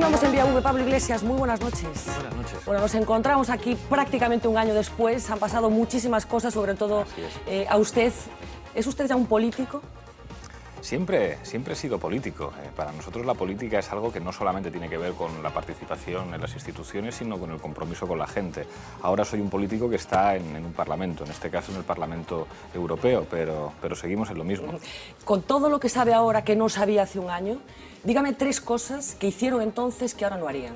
Continuamos en Vía V. Pablo Iglesias, muy buenas noches. Buenas noches. Bueno, nos encontramos aquí prácticamente un año después. Han pasado muchísimas cosas, sobre todo a usted. ¿Es usted ya un político? Siempre he sido político. Para nosotros la política es algo que no solamente tiene que ver con la participación en las instituciones, sino con el compromiso con la gente. Ahora soy un político que está en un parlamento, en este caso en el Parlamento Europeo, pero seguimos en lo mismo. Con todo lo que sabe ahora que no sabía hace un año, dígame 3 cosas que hicieron entonces que ahora no harían.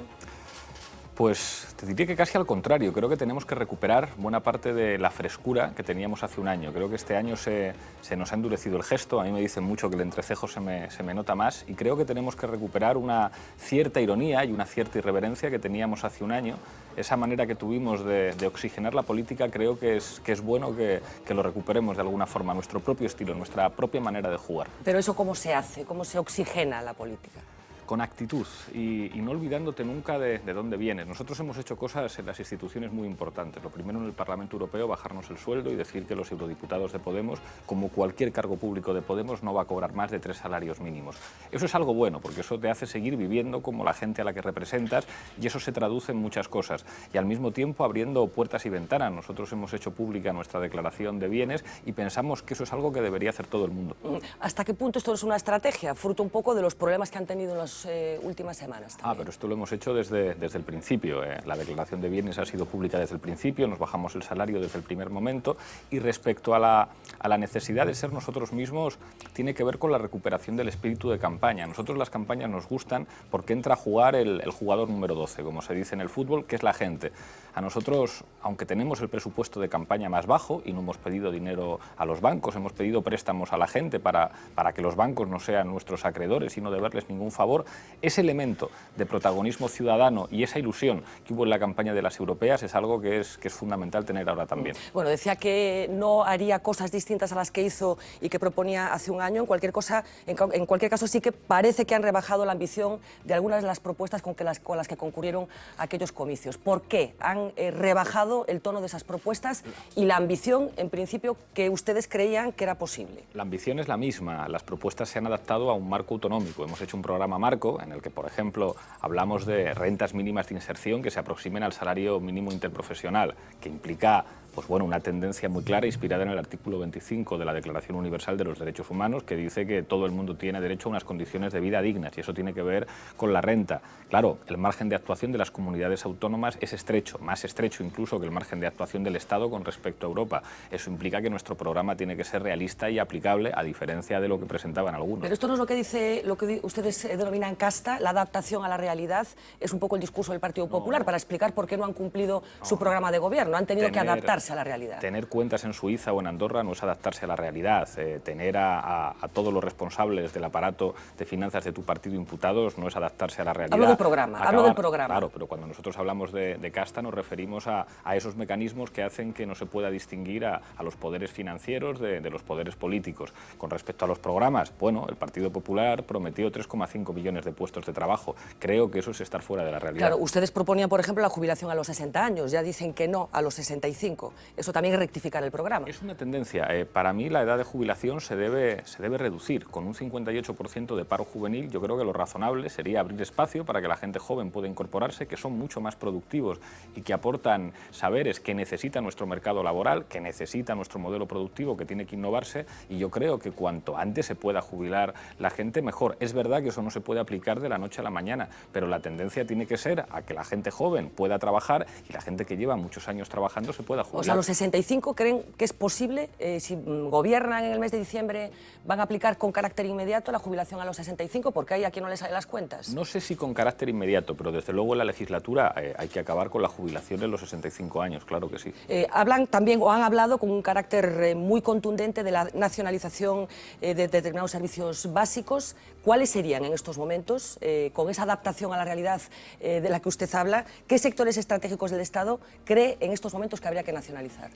Pues te diría que casi al contrario. Creo que tenemos que recuperar buena parte de la frescura que teníamos hace un año. Creo que este año se nos ha endurecido el gesto. A mí me dicen mucho que el entrecejo se me nota más y creo que tenemos que recuperar una cierta ironía y una cierta irreverencia que teníamos hace un año. Esa manera que tuvimos de oxigenar la política creo que es bueno que lo recuperemos de alguna forma, nuestro propio estilo, nuestra propia manera de jugar. Pero eso, ¿cómo se hace? ¿Cómo se oxigena la política? Con actitud y no olvidándote nunca de dónde vienes. Nosotros hemos hecho cosas en las instituciones muy importantes. Lo primero en el Parlamento Europeo, bajarnos el sueldo y decir que los eurodiputados de Podemos, como cualquier cargo público de Podemos, no va a cobrar más de 3 salarios mínimos. Eso es algo bueno, porque eso te hace seguir viviendo como la gente a la que representas y eso se traduce en muchas cosas. Y al mismo tiempo abriendo puertas y ventanas. Nosotros hemos hecho pública nuestra declaración de bienes y pensamos que eso es algo que debería hacer todo el mundo. ¿Hasta qué punto esto es una estrategia, fruto un poco de los problemas que han tenido en las últimas semanas también? Pero esto lo hemos hecho desde el principio. La declaración de bienes ha sido pública desde el principio, nos bajamos el salario desde el primer momento y respecto a la necesidad de ser nosotros mismos tiene que ver con la recuperación del espíritu de campaña. A nosotros las campañas nos gustan porque entra a jugar el jugador número 12, como se dice en el fútbol, que es la gente. A nosotros, aunque tenemos el presupuesto de campaña más bajo y no hemos pedido dinero a los bancos, hemos pedido préstamos a la gente para que los bancos no sean nuestros acreedores y no deberles ningún favor, ese elemento de protagonismo ciudadano y esa ilusión que hubo en la campaña de las europeas es algo que es fundamental tener ahora también. Bueno, decía que no haría cosas distintas a las que hizo y que proponía hace un año. En cualquier caso sí que parece que han rebajado la ambición de algunas de las propuestas con las que concurrieron a aquellos comicios. ¿Por qué han rebajado el tono de esas propuestas y la ambición, en principio, que ustedes creían que era posible? La ambición es la misma. Las propuestas se han adaptado a un marco autonómico. Hemos hecho un programa marco en el que, por ejemplo, hablamos de rentas mínimas de inserción que se aproximen al salario mínimo interprofesional, que implica una tendencia muy clara inspirada en el artículo 25 de la Declaración Universal de los Derechos Humanos, que dice que todo el mundo tiene derecho a unas condiciones de vida dignas, y eso tiene que ver con la renta. Claro, el margen de actuación de las comunidades autónomas es estrecho, más estrecho incluso que el margen de actuación del Estado con respecto a Europa. Eso implica que nuestro programa tiene que ser realista y aplicable, a diferencia de lo que presentaban algunos. Pero esto no es lo que dice, lo que ustedes denominan casta, la adaptación a la realidad. Es un poco el discurso del Partido Popular para explicar por qué no han cumplido su programa de gobierno. Han tenido que adaptarse a la realidad. Tener cuentas en Suiza o en Andorra no es adaptarse a la realidad. Tener a todos los responsables del aparato de finanzas de tu partido imputados no es adaptarse a la realidad. Hablo del programa, hablo del programa. Claro, pero cuando nosotros hablamos de casta nos referimos a esos mecanismos que hacen que no se pueda distinguir a los poderes financieros de los poderes políticos. Con respecto a los programas, el Partido Popular prometió 3,5 millones de puestos de trabajo. Creo que eso es estar fuera de la realidad. Claro, ustedes proponían, por ejemplo, la jubilación a los 60 años, ya dicen que no a los 65. Eso también es rectificar el programa. Es una tendencia. Para mí la edad de jubilación se debe reducir. Con un 58% de paro juvenil, yo creo que lo razonable sería abrir espacio para que la gente joven pueda incorporarse, que son mucho más productivos y que aportan saberes que necesita nuestro mercado laboral, que necesita nuestro modelo productivo, que tiene que innovarse, y yo creo que cuanto antes se pueda jubilar la gente, mejor. Es verdad que eso no se puede aplicar de la noche a la mañana, pero la tendencia tiene que ser a que la gente joven pueda trabajar y la gente que lleva muchos años trabajando se pueda jubilar. O sea, los 65 creen que es posible, si gobiernan en el mes de diciembre, van a aplicar con carácter inmediato la jubilación a los 65, porque hay a quien no le salen las cuentas. No sé si con carácter inmediato, pero desde luego en la legislatura hay que acabar con la jubilación en los 65 años, claro que sí. Hablan también, o han hablado con un carácter muy contundente de la nacionalización de determinados servicios básicos. ¿Cuáles serían en estos momentos, con esa adaptación a la realidad de la que usted habla, qué sectores estratégicos del Estado cree en estos momentos que habría que nacionalizar?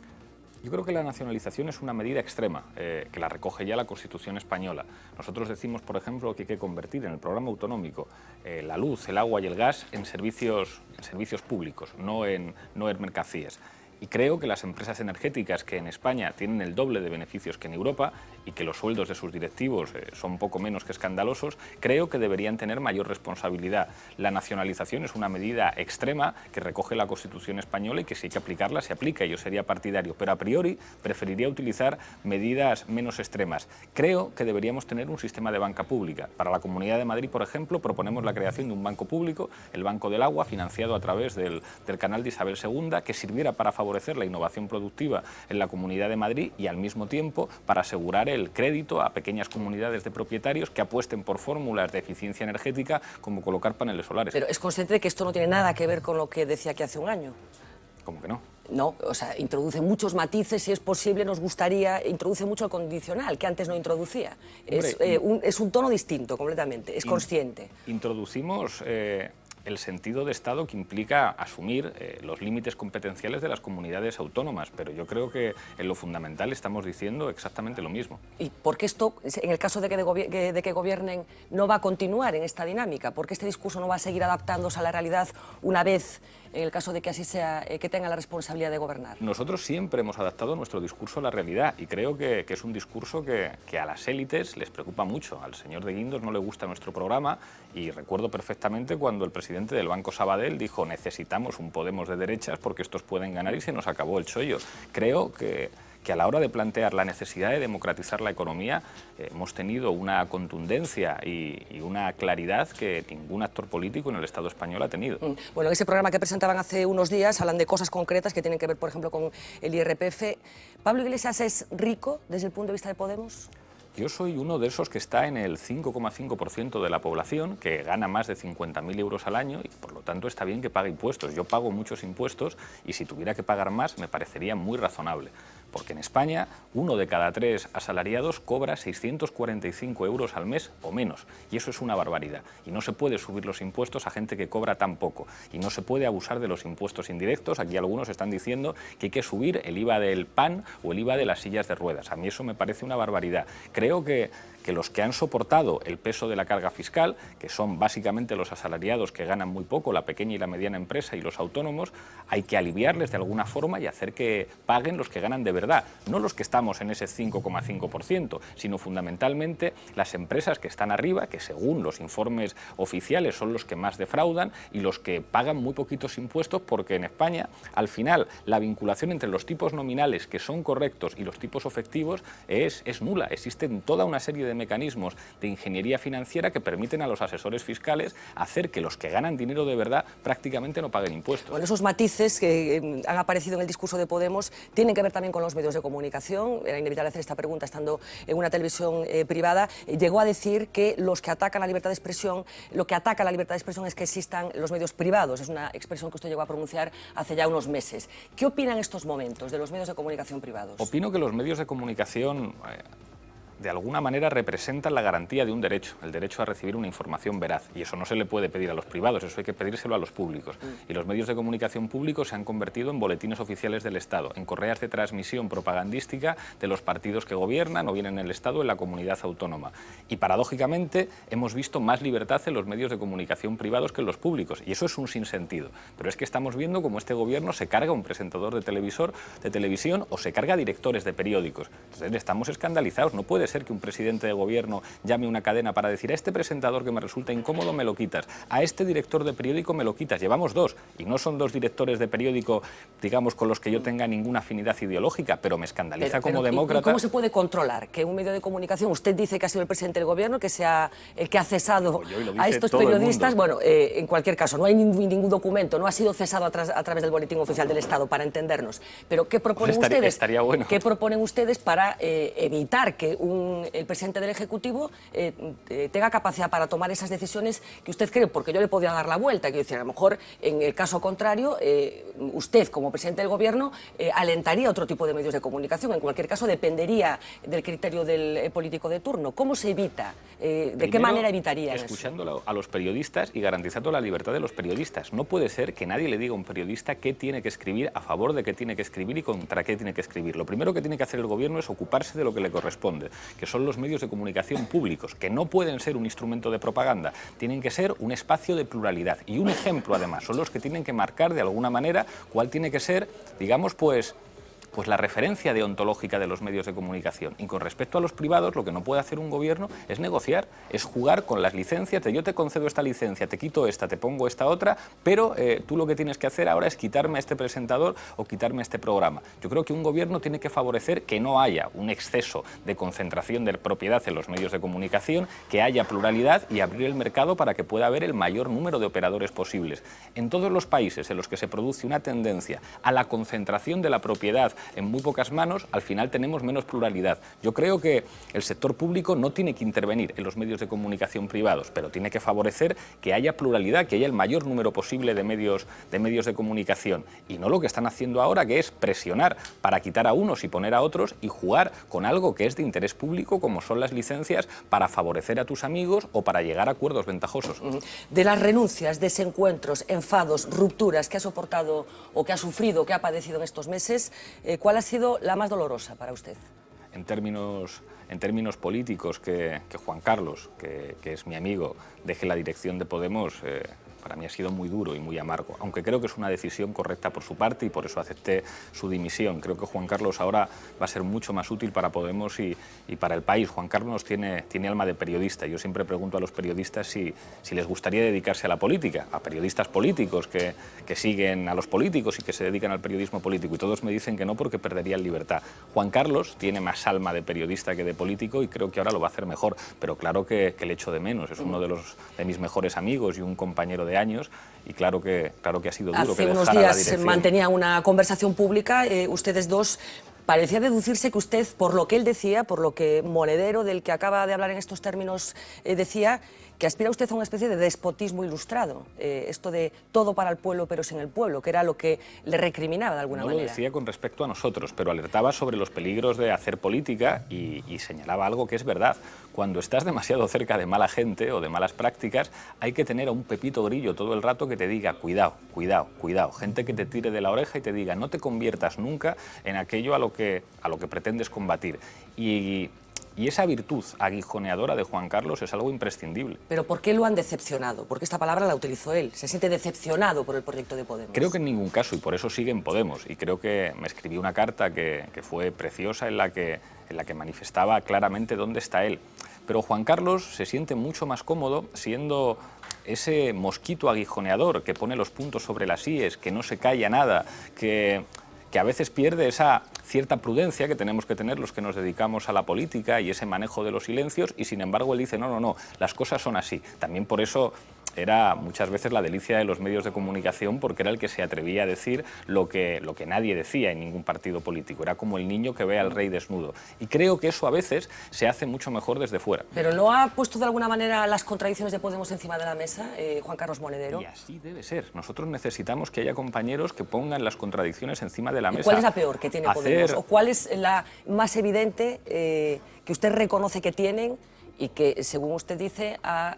Yo creo que la nacionalización es una medida extrema, que la recoge ya la Constitución española. Nosotros decimos, por ejemplo, que hay que convertir en el programa autonómico la luz, el agua y el gas en servicios públicos, no en mercancías. Y creo que las empresas energéticas que en España tienen el doble de beneficios que en Europa y que los sueldos de sus directivos son poco menos que escandalosos, creo que deberían tener mayor responsabilidad. La nacionalización es una medida extrema que recoge la Constitución española y que si hay que aplicarla, se aplica. Yo sería partidario, pero a priori preferiría utilizar medidas menos extremas. Creo que deberíamos tener un sistema de banca pública. Para la Comunidad de Madrid, por ejemplo, proponemos la creación de un banco público, el Banco del Agua, financiado a través del canal de Isabel II, que sirviera para favorecer la innovación productiva en la Comunidad de Madrid y al mismo tiempo para asegurar el crédito a pequeñas comunidades de propietarios que apuesten por fórmulas de eficiencia energética como colocar paneles solares. Pero es consciente de que esto no tiene nada que ver con lo que decía que hace un año. ¿Cómo que no? No, o sea, introduce muchos matices, si es posible, nos gustaría, introduce mucho el condicional, que antes no introducía. Hombre, es un tono distinto completamente, es consciente. Introducimos el sentido de Estado que implica asumir los límites competenciales de las comunidades autónomas, pero yo creo que en lo fundamental estamos diciendo exactamente lo mismo. ¿Y por qué esto, en el caso de que gobiernen, no va a continuar en esta dinámica? ¿Por qué este discurso no va a seguir adaptándose a la realidad una vez, en el caso de que así sea, que tenga la responsabilidad de gobernar? Nosotros siempre hemos adaptado nuestro discurso a la realidad y creo que es un discurso que a las élites les preocupa mucho. Al señor de Guindos no le gusta nuestro programa y recuerdo perfectamente cuando el presidente del Banco Sabadell dijo: necesitamos un Podemos de derechas porque estos pueden ganar, y se nos acabó el chollo. Creo que a la hora de plantear la necesidad de democratizar la economía hemos tenido una contundencia y una claridad que ningún actor político en el Estado español ha tenido. Bueno, en ese programa que presentaban hace unos días hablan de cosas concretas que tienen que ver, por ejemplo, con el IRPF. ¿Pablo Iglesias es rico desde el punto de vista de Podemos? Yo soy uno de esos que está en el 5,5% de la población, que gana más de 50.000 euros al año y por lo tanto está bien que pague impuestos. Yo pago muchos impuestos y si tuviera que pagar más me parecería muy razonable. Porque en España 1 de cada 3 asalariados cobra 645 euros al mes o menos. Y eso es una barbaridad. Y no se puede subir los impuestos a gente que cobra tan poco. Y no se puede abusar de los impuestos indirectos. Aquí algunos están diciendo que hay que subir el IVA del pan o el IVA de las sillas de ruedas. A mí eso me parece una barbaridad. Creo que los que han soportado el peso de la carga fiscal, que son básicamente los asalariados que ganan muy poco, la pequeña y la mediana empresa y los autónomos, hay que aliviarles de alguna forma y hacer que paguen los que ganan de verdad, no los que estamos en ese 5,5%, sino fundamentalmente las empresas que están arriba, que según los informes oficiales son los que más defraudan y los que pagan muy poquitos impuestos, porque en España, al final, la vinculación entre los tipos nominales, que son correctos, y los tipos efectivos es nula. Existen toda una serie de mecanismos de ingeniería financiera que permiten a los asesores fiscales hacer que los que ganan dinero de verdad prácticamente no paguen impuestos. Bueno, esos matices que han aparecido en el discurso de Podemos tienen que ver también con los medios de comunicación. Era inevitable hacer esta pregunta estando en una televisión privada. Llegó a decir que los que atacan la libertad de expresión, lo que ataca la libertad de expresión es que existan los medios privados. Es una expresión que usted llegó a pronunciar hace ya unos meses. ¿Qué opina en estos momentos de los medios de comunicación privados? Opino que los medios de comunicación de alguna manera representan la garantía de un derecho, el derecho a recibir una información veraz. Y eso no se le puede pedir a los privados, eso hay que pedírselo a los públicos. Y los medios de comunicación públicos se han convertido en boletines oficiales del Estado, en correas de transmisión propagandística de los partidos que gobiernan o bien en el Estado o en la comunidad autónoma. Y paradójicamente hemos visto más libertad en los medios de comunicación privados que en los públicos. Y eso es un sinsentido. Pero es que estamos viendo cómo este gobierno se carga a un presentador de televisión o se carga a directores de periódicos. Entonces estamos escandalizados. No puede ser que un presidente de gobierno llame a una cadena para decir: a este presentador que me resulta incómodo me lo quitas, a este director de periódico me lo quitas. Llevamos 2 y no son 2 directores de periódico, digamos, con los que yo tenga ninguna afinidad ideológica, pero me escandaliza como demócrata. ¿Y cómo se puede controlar que un medio de comunicación, usted dice que ha sido el presidente del gobierno, que sea el que ha cesado a estos periodistas? Bueno, en cualquier caso, no hay ningún documento, no ha sido cesado a través del Boletín Oficial del Estado, para entendernos. Pero ¿qué proponen ustedes? Estaría bueno. ¿Qué proponen ustedes para evitar que el presidente del Ejecutivo tenga capacidad para tomar esas decisiones que usted cree? Porque yo le podría dar la vuelta, quiero decir, a lo mejor en el caso contrario, usted como presidente del Gobierno alentaría otro tipo de medios de comunicación. En cualquier caso dependería del criterio del político de turno. ¿Cómo se evita? ¿De qué manera evitaría eso? Escuchando a los periodistas y garantizando la libertad de los periodistas. No puede ser que nadie le diga a un periodista qué tiene que escribir, a favor de qué tiene que escribir y contra qué tiene que escribir. Lo primero que tiene que hacer el Gobierno es ocuparse de lo que le corresponde. que son los medios de comunicación públicos, que no pueden ser un instrumento de propaganda, tienen que ser un espacio de pluralidad. Y un ejemplo, además, son los que tienen que marcar de alguna manera cuál tiene que ser, digamos, pues la referencia deontológica de los medios de comunicación. Y con respecto a los privados, lo que no puede hacer un gobierno es negociar, es jugar con las licencias, de yo te concedo esta licencia, te quito esta, te pongo esta otra, pero tú lo que tienes que hacer ahora es quitarme a este presentador o quitarme a este programa. Yo creo que un gobierno tiene que favorecer que no haya un exceso de concentración de propiedad en los medios de comunicación, que haya pluralidad y abrir el mercado para que pueda haber el mayor número de operadores posibles. En todos los países en los que se produce una tendencia a la concentración de la propiedad en muy pocas manos, al final tenemos menos pluralidad. Yo creo que el sector público no tiene que intervenir en los medios de comunicación privados, pero tiene que favorecer que haya pluralidad, que haya el mayor número posible de medios de comunicación. Y no lo que están haciendo ahora, que es presionar para quitar a unos y poner a otros y jugar con algo que es de interés público, como son las licencias, para favorecer a tus amigos o para llegar a acuerdos ventajosos. De las renuncias, desencuentros, enfados, rupturas que ha soportado o que ha sufrido, que ha padecido en estos meses, ¿cuál ha sido la más dolorosa para usted? En términos políticos, que Juan Carlos, que es mi amigo, deje la dirección de Podemos, para mí ha sido muy duro y muy amargo, aunque creo que es una decisión correcta por su parte y por eso acepté su dimisión. Creo que Juan Carlos ahora va a ser mucho más útil para Podemos y para el país. Juan Carlos tiene alma de periodista. Yo siempre pregunto a los periodistas si les gustaría dedicarse a la política, a periodistas políticos que siguen a los políticos y que se dedican al periodismo político, y todos me dicen que no porque perderían libertad. Juan Carlos tiene más alma de periodista que de político y creo que ahora lo va a hacer mejor, pero claro que le echo de menos. Es uno de mis mejores amigos y un compañero de años, y claro que ha sido duro que dejara la dirección. Hace unos días mantenía una conversación pública, ustedes dos. Parecía deducirse que usted, por lo que él decía, por lo que Monedero, del que acaba de hablar en estos términos, decía, que aspira usted a una especie de despotismo ilustrado, esto de todo para el pueblo pero sin el pueblo, que era lo que le recriminaba de alguna manera. No lo decía con respecto a nosotros, pero alertaba sobre los peligros de hacer política y señalaba algo que es verdad. Cuando estás demasiado cerca de mala gente o de malas prácticas, hay que tener a un Pepito Grillo todo el rato que te diga cuidado, cuidado, cuidado. Gente que te tire de la oreja y te diga no te conviertas nunca en aquello a lo que pretendes combatir. Y esa virtud aguijoneadora de Juan Carlos es algo imprescindible. ¿Pero por qué lo han decepcionado? Porque esta palabra la utilizó él. ¿Se siente decepcionado por el proyecto de Podemos? Creo que en ningún caso, y por eso sigue en Podemos. Y creo que me escribió una carta que fue preciosa en la que manifestaba claramente dónde está él. Pero Juan Carlos se siente mucho más cómodo siendo ese mosquito aguijoneador que pone los puntos sobre las íes, que no se calla nada, que a veces pierde esa cierta prudencia que tenemos que tener los que nos dedicamos a la política y ese manejo de los silencios, y sin embargo él dice no, las cosas son así. También por eso era muchas veces la delicia de los medios de comunicación, porque era el que se atrevía a decir lo que nadie decía en ningún partido político. Era como el niño que ve al rey desnudo. Y creo que eso a veces se hace mucho mejor desde fuera. ¿Pero no ha puesto de alguna manera las contradicciones de Podemos encima de la mesa, Juan Carlos Monedero? Y así debe ser. Nosotros necesitamos que haya compañeros que pongan las contradicciones encima de la mesa. ¿Y cuál es la peor que tiene Podemos? ¿O cuál es la más evidente que usted reconoce que tienen y que, según usted dice, ha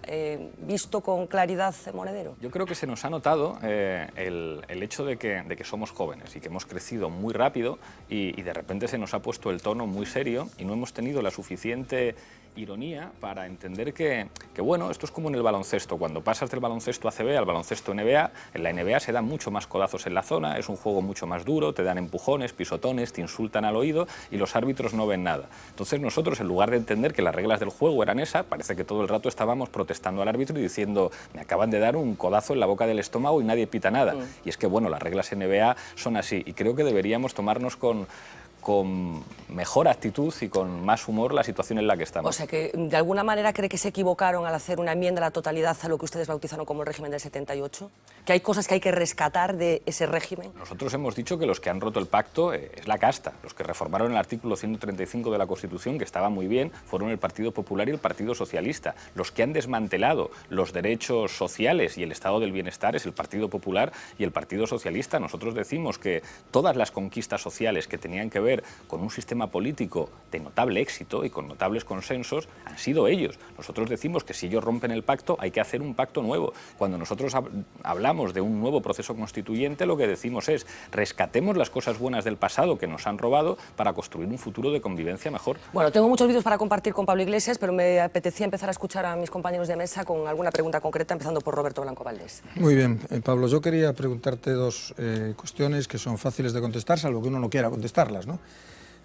visto con claridad Monedero? Yo creo que se nos ha notado el hecho de que somos jóvenes y que hemos crecido muy rápido y de repente se nos ha puesto el tono muy serio y no hemos tenido la suficiente ironía para entender que bueno, esto es como en el baloncesto. Cuando pasas del baloncesto ACB al baloncesto NBA, en la NBA se dan mucho más codazos en la zona, es un juego mucho más duro, te dan empujones, pisotones, te insultan al oído y los árbitros no ven nada. Entonces nosotros, en lugar de entender que las reglas del juego eran esas, parece que todo el rato estábamos protestando al árbitro y diciendo me acaban de dar un codazo en la boca del estómago y nadie pita nada. Y es que bueno, las reglas NBA son así y creo que deberíamos tomarnos con mejor actitud y con más humor la situación en la que estamos. O sea que, de alguna manera, ¿cree que se equivocaron al hacer una enmienda a la totalidad a lo que ustedes bautizaron como el régimen del 78? ¿Que hay cosas que hay que rescatar de ese régimen? Nosotros hemos dicho que los que han roto el pacto es la casta. Los que reformaron el artículo 135 de la Constitución, que estaba muy bien, fueron el Partido Popular y el Partido Socialista. Los que han desmantelado los derechos sociales y el estado del bienestar es el Partido Popular y el Partido Socialista. Nosotros decimos que todas las conquistas sociales que tenían que ver ver con un sistema político de notable éxito y con notables consensos han sido ellos. Nosotros decimos que si ellos rompen el pacto hay que hacer un pacto nuevo. Cuando nosotros hablamos de un nuevo proceso constituyente, lo que decimos es rescatemos las cosas buenas del pasado que nos han robado para construir un futuro de convivencia mejor. Bueno, tengo muchos vídeos para compartir con Pablo Iglesias, pero me apetecía empezar a escuchar a mis compañeros de mesa con alguna pregunta concreta, empezando por Roberto Blanco Valdés. Muy bien, Pablo, yo quería preguntarte dos cuestiones que son fáciles de contestar, salvo que uno no quiera contestarlas, ¿no?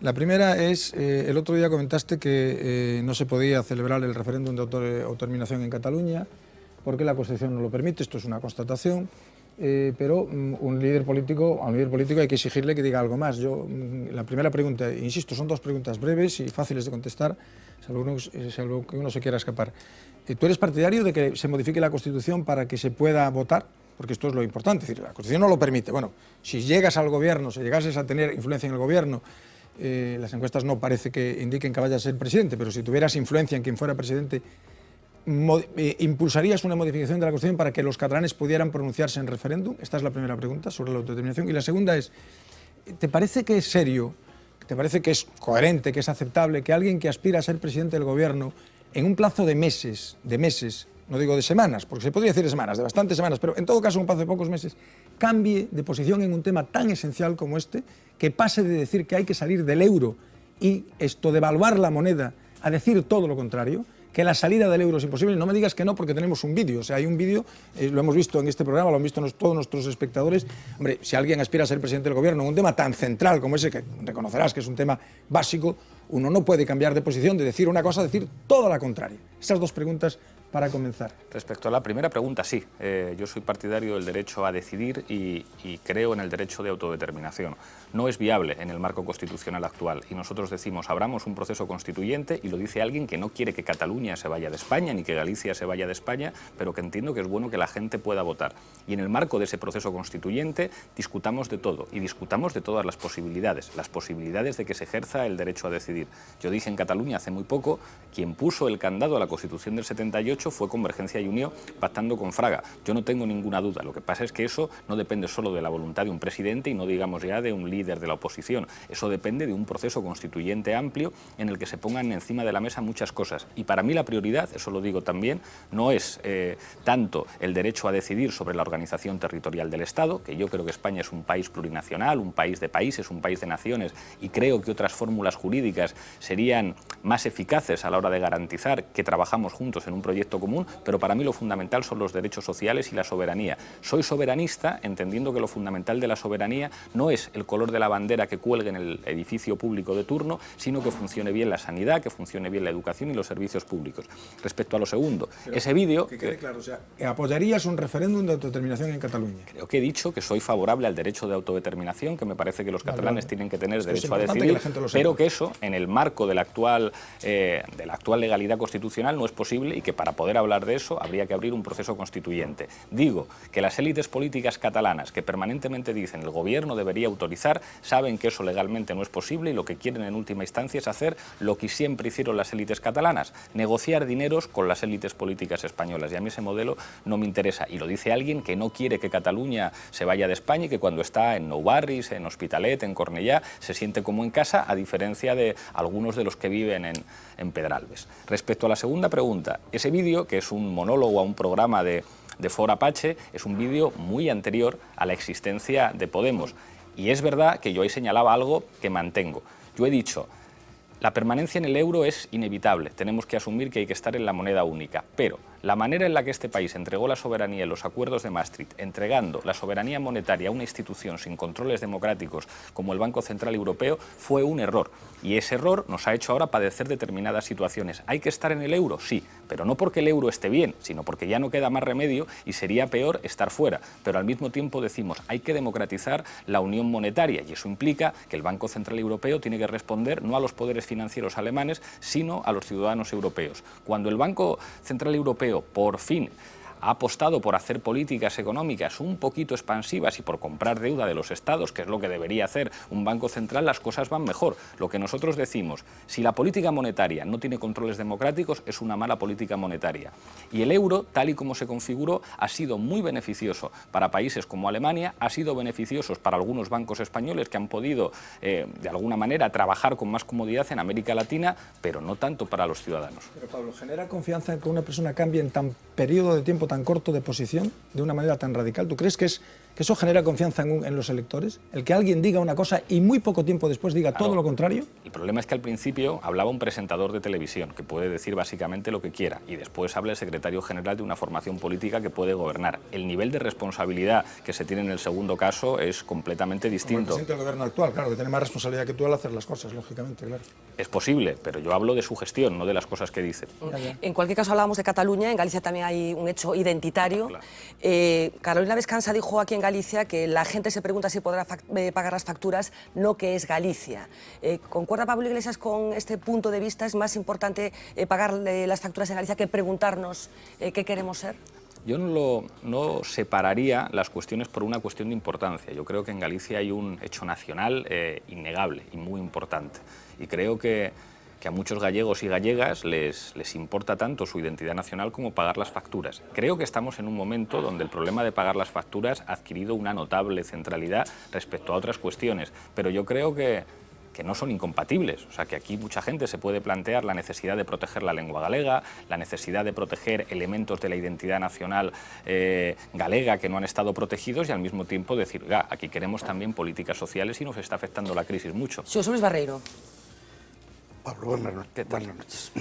La primera es, el otro día comentaste que no se podía celebrar el referéndum de autodeterminación en Cataluña porque la Constitución no lo permite, esto es una constatación, pero a un líder político hay que exigirle que diga algo más. La primera pregunta, insisto, son dos preguntas breves y fáciles de contestar, salvo que uno se quiera escapar. ¿Tú eres partidario de que se modifique la Constitución para que se pueda votar? Porque esto es lo importante, es decir, la Constitución no lo permite. Bueno, si llegas al gobierno, si llegases a tener influencia en el gobierno, las encuestas no parece que indiquen que vayas a ser presidente, pero si tuvieras influencia en quien fuera presidente, ¿impulsarías una modificación de la Constitución para que los catalanes pudieran pronunciarse en referéndum? Esta es la primera pregunta sobre la autodeterminación. Y la segunda es, ¿te parece que es serio, te parece que es coherente, que es aceptable que alguien que aspira a ser presidente del gobierno en un plazo de meses, no digo de semanas, porque se podría decir de semanas, de bastantes semanas, pero en todo caso un plazo de pocos meses, cambie de posición en un tema tan esencial como este, que pase de decir que hay que salir del euro y esto devaluar la moneda a decir todo lo contrario, que la salida del euro es imposible? No me digas que no, porque tenemos un vídeo. O sea, hay un vídeo, lo hemos visto en este programa, lo han visto todos nuestros espectadores. Hombre, si alguien aspira a ser presidente del gobierno en un tema tan central como ese, que reconocerás que es un tema básico, uno no puede cambiar de posición, de decir una cosa a decir toda la contraria. Esas dos preguntas para comenzar. Respecto a la primera pregunta, sí. Yo soy partidario del derecho a decidir y creo en el derecho de autodeterminación. No es viable en el marco constitucional actual y nosotros decimos abramos un proceso constituyente, y lo dice alguien que no quiere que Cataluña se vaya de España ni que Galicia se vaya de España, pero que entiendo que es bueno que la gente pueda votar. Y en el marco de ese proceso constituyente discutamos de todo y discutamos de todas las posibilidades de que se ejerza el derecho a decidir. Yo dije en Cataluña hace muy poco, quien puso el candado a la Constitución del 78 fue Convergencia y Unió pactando con Fraga. Yo no tengo ninguna duda. Lo que pasa es que eso no depende solo de la voluntad de un presidente y no digamos ya de un líder de la oposición. Eso depende de un proceso constituyente amplio en el que se pongan encima de la mesa muchas cosas. Y para mí la prioridad, eso lo digo también, no es tanto el derecho a decidir sobre la organización territorial del Estado, que yo creo que España es un país plurinacional, un país de países, un país de naciones, y creo que otras fórmulas jurídicas serían más eficaces a la hora de garantizar que trabajamos juntos en un proyecto común, pero para mí lo fundamental son los derechos sociales y la soberanía. Soy soberanista entendiendo que lo fundamental de la soberanía no es el color de la bandera que cuelgue en el edificio público de turno, sino que funcione bien la sanidad, que funcione bien la educación y los servicios públicos. Respecto a lo segundo, pero ese vídeo... Que quede claro, o sea, ¿apoyarías un referéndum de autodeterminación en Cataluña? Creo que he dicho que soy favorable al derecho de autodeterminación, que me parece que los catalanes tienen que tener derecho a decidir, pero que eso, en el marco de la actual legalidad constitucional, no es posible y que para poder hablar de eso habría que abrir un proceso constituyente. Digo que las élites políticas catalanas que permanentemente dicen el gobierno debería autorizar, saben que eso legalmente no es posible y lo que quieren en última instancia es hacer lo que siempre hicieron las élites catalanas, negociar dineros con las élites políticas españolas, y a mí ese modelo no me interesa. Y lo dice alguien que no quiere que Cataluña se vaya de España y que cuando está en Nou Barris, en Hospitalet, en Cornellá, se siente como en casa, a diferencia de algunos de los que viven en Pedralbes. Respecto a la segunda pregunta, ese vídeo, que es un monólogo a un programa de Foro Apache, es un vídeo muy anterior a la existencia de Podemos. Y es verdad que yo ahí señalaba algo que mantengo. Yo he dicho, la permanencia en el euro es inevitable, tenemos que asumir que hay que estar en la moneda única, pero la manera en la que este país entregó la soberanía en los acuerdos de Maastricht, entregando la soberanía monetaria a una institución sin controles democráticos como el Banco Central Europeo, fue un error. Y ese error nos ha hecho ahora padecer determinadas situaciones. ¿Hay que estar en el euro? Sí, pero no porque el euro esté bien, sino porque ya no queda más remedio y sería peor estar fuera. Pero al mismo tiempo decimos, hay que democratizar la unión monetaria, y eso implica que el Banco Central Europeo tiene que responder no a los poderes financieros alemanes, sino a los ciudadanos europeos. Cuando el Banco Central Europeo por fin ha apostado por hacer políticas económicas un poquito expansivas y por comprar deuda de los estados, que es lo que debería hacer un banco central, las cosas van mejor. Lo que nosotros decimos, si la política monetaria no tiene controles democráticos, es una mala política monetaria. Y el euro, tal y como se configuró, ha sido muy beneficioso para países como Alemania, ha sido beneficioso para algunos bancos españoles que han podido, de alguna manera, trabajar con más comodidad en América Latina, pero no tanto para los ciudadanos. Pero Pablo, ¿genera confianza en que una persona cambie en tan periodo de tiempo tan corto de posición, de una manera tan radical? ¿Tú crees que eso genera confianza en los electores? ¿El que alguien diga una cosa y muy poco tiempo después diga todo lo contrario? El problema es que al principio hablaba un presentador de televisión que puede decir básicamente lo que quiera y después habla el secretario general de una formación política que puede gobernar. El nivel de responsabilidad que se tiene en el segundo caso es completamente distinto. Como el presidente del gobierno actual, claro, que tiene más responsabilidad que tú al hacer las cosas, lógicamente, claro. Es posible, pero yo hablo de su gestión, no de las cosas que dice. En cualquier caso hablábamos de Cataluña, en Galicia también hay un hecho identitario. Claro. Carolina Vescansa dijo aquí en Galicia que la gente se pregunta si podrá pagar las facturas, no que es Galicia. ¿Concuerda Pablo Iglesias con este punto de vista? ¿Es más importante pagar las facturas en Galicia que preguntarnos qué queremos ser? Yo no separaría las cuestiones por una cuestión de importancia. Yo creo que en Galicia hay un hecho nacional innegable y muy importante. Y creo que a muchos gallegos y gallegas les importa tanto su identidad nacional como pagar las facturas. Creo que estamos en un momento donde el problema de pagar las facturas ha adquirido una notable centralidad respecto a otras cuestiones, pero yo creo que no son incompatibles. O sea, que aquí mucha gente se puede plantear la necesidad de proteger la lengua galega, la necesidad de proteger elementos de la identidad nacional galega que no han estado protegidos y al mismo tiempo decir, aquí queremos también políticas sociales y nos está afectando la crisis mucho. Xosé Luis Barreiro. Pablo, buenas noches.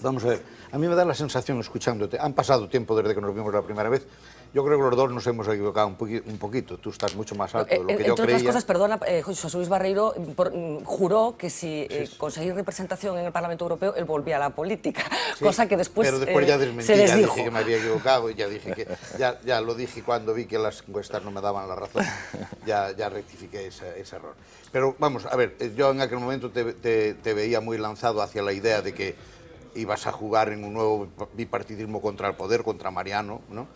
Vamos a ver, a mí me da la sensación, escuchándote, han pasado tiempo desde que nos vimos la primera vez, yo creo que los dos nos hemos equivocado un poquito, tú estás mucho más alto de lo que yo creía. Entre otras cosas, perdona, José Luis Barreiro juró que si conseguir representación en el Parlamento Europeo, él volvía a la política, sí, cosa que después, pero después ya desmentí, se les ya dijo. Dije que me había equivocado, ya dije que, ya lo dije cuando vi que las encuestas no me daban la razón, ya rectifiqué ese error. Pero vamos, a ver, yo en aquel momento te veía muy lanzado hacia la idea de que ibas a jugar en un nuevo bipartidismo contra el poder, contra Mariano, ¿no?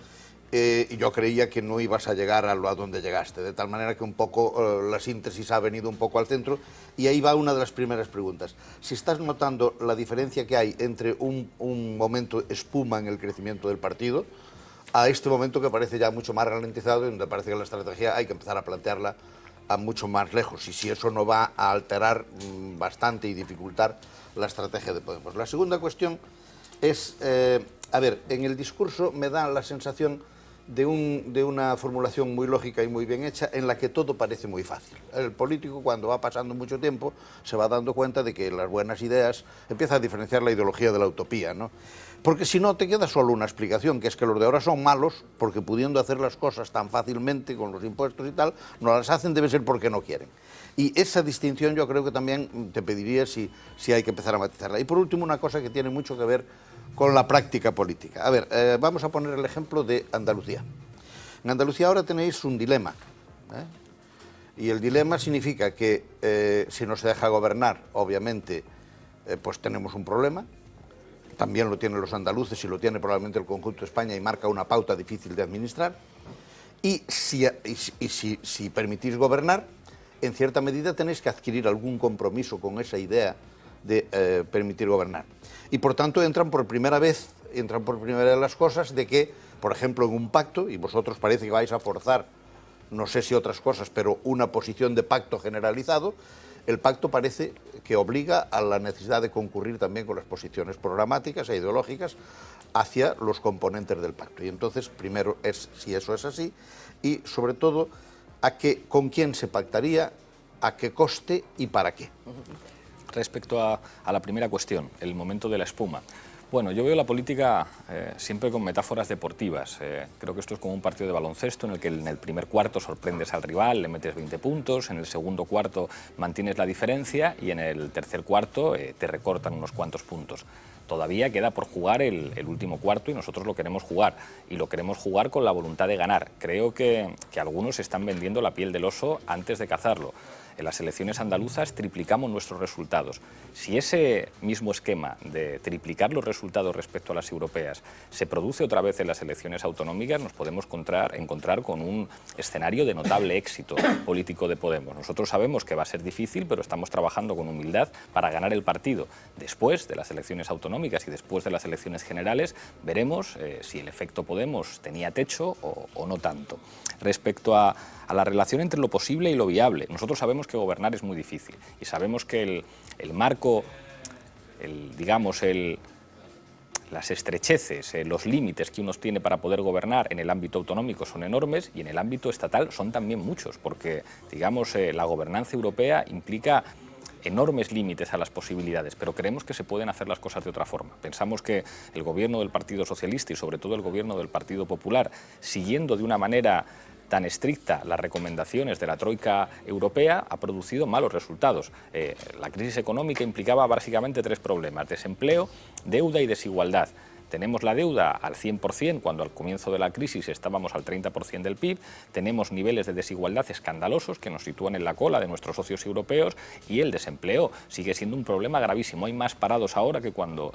Y yo creía que no ibas a llegar a donde llegaste, de tal manera que un poco la síntesis ha venido un poco al centro, y ahí va una de las primeras preguntas. Si estás notando la diferencia que hay entre un momento espuma en el crecimiento del partido, a este momento que parece ya mucho más ralentizado y donde parece que la estrategia hay que empezar a plantearla a mucho más lejos, y si eso no va a alterar bastante y dificultar la estrategia de Podemos. La segunda cuestión es, a ver, en el discurso me da la sensación de una formulación muy lógica y muy bien hecha en la que todo parece muy fácil. El político, cuando va pasando mucho tiempo, se va dando cuenta de que las buenas ideas empieza a diferenciar la ideología de la utopía, ¿no? Porque si no, te queda solo una explicación, que es que los de ahora son malos porque pudiendo hacer las cosas tan fácilmente con los impuestos y tal, no las hacen, debe ser porque no quieren. Y esa distinción yo creo que también te pediría si hay que empezar a matizarla. Y por último, una cosa que tiene mucho que ver con la práctica política. A ver, vamos a poner el ejemplo de Andalucía. En Andalucía ahora tenéis un dilema, y el dilema significa que si no se deja gobernar, obviamente, pues tenemos un problema. También lo tienen los andaluces y lo tiene probablemente el conjunto de España y marca una pauta difícil de administrar. Y si permitís gobernar, en cierta medida tenéis que adquirir algún compromiso con esa idea de permitir gobernar. Y por tanto entran por primera vez las cosas de que, por ejemplo, en un pacto, y vosotros parece que vais a forzar, no sé si otras cosas, pero una posición de pacto generalizado, el pacto parece que obliga a la necesidad de concurrir también con las posiciones programáticas e ideológicas hacia los componentes del pacto. Y entonces, primero es si eso es así, y sobre todo, con quién se pactaría, a qué coste y para qué. Respecto a la primera cuestión, el momento de la espuma. Bueno, yo veo la política siempre con metáforas deportivas. Creo que esto es como un partido de baloncesto en el que en el primer cuarto sorprendes al rival, le metes 20 puntos, en el segundo cuarto mantienes la diferencia y en el tercer cuarto te recortan unos cuantos puntos. Todavía queda por jugar el último cuarto y nosotros lo queremos jugar. Y lo queremos jugar con la voluntad de ganar. Creo que algunos están vendiendo la piel del oso antes de cazarlo. en las elecciones andaluzas triplicamos nuestros resultados. Si ese mismo esquema de triplicar los resultados respecto a las europeas se produce otra vez en las elecciones autonómicas, nos podemos encontrar con un escenario de notable éxito político de Podemos. Nosotros sabemos que va a ser difícil, pero estamos trabajando con humildad para ganar el partido. Después de las elecciones autonómicas y después de las elecciones generales, veremos si el efecto Podemos tenía techo o no tanto. Respecto a la relación entre lo posible y lo viable, nosotros sabemos que gobernar es muy difícil y sabemos que el marco, las estrecheces, los límites que uno tiene para poder gobernar en el ámbito autonómico son enormes y en el ámbito estatal son también muchos, porque la gobernanza europea implica enormes límites a las posibilidades, pero creemos que se pueden hacer las cosas de otra forma. Pensamos que el gobierno del Partido Socialista y sobre todo el gobierno del Partido Popular, siguiendo de una manera tan estricta las recomendaciones de la Troika Europea, ha producido malos resultados. La crisis económica implicaba básicamente tres problemas: desempleo, deuda y desigualdad. Tenemos la deuda al 100%, cuando al comienzo de la crisis estábamos al 30% del PIB, tenemos niveles de desigualdad escandalosos que nos sitúan en la cola de nuestros socios europeos y el desempleo sigue siendo un problema gravísimo. Hay más parados ahora que cuando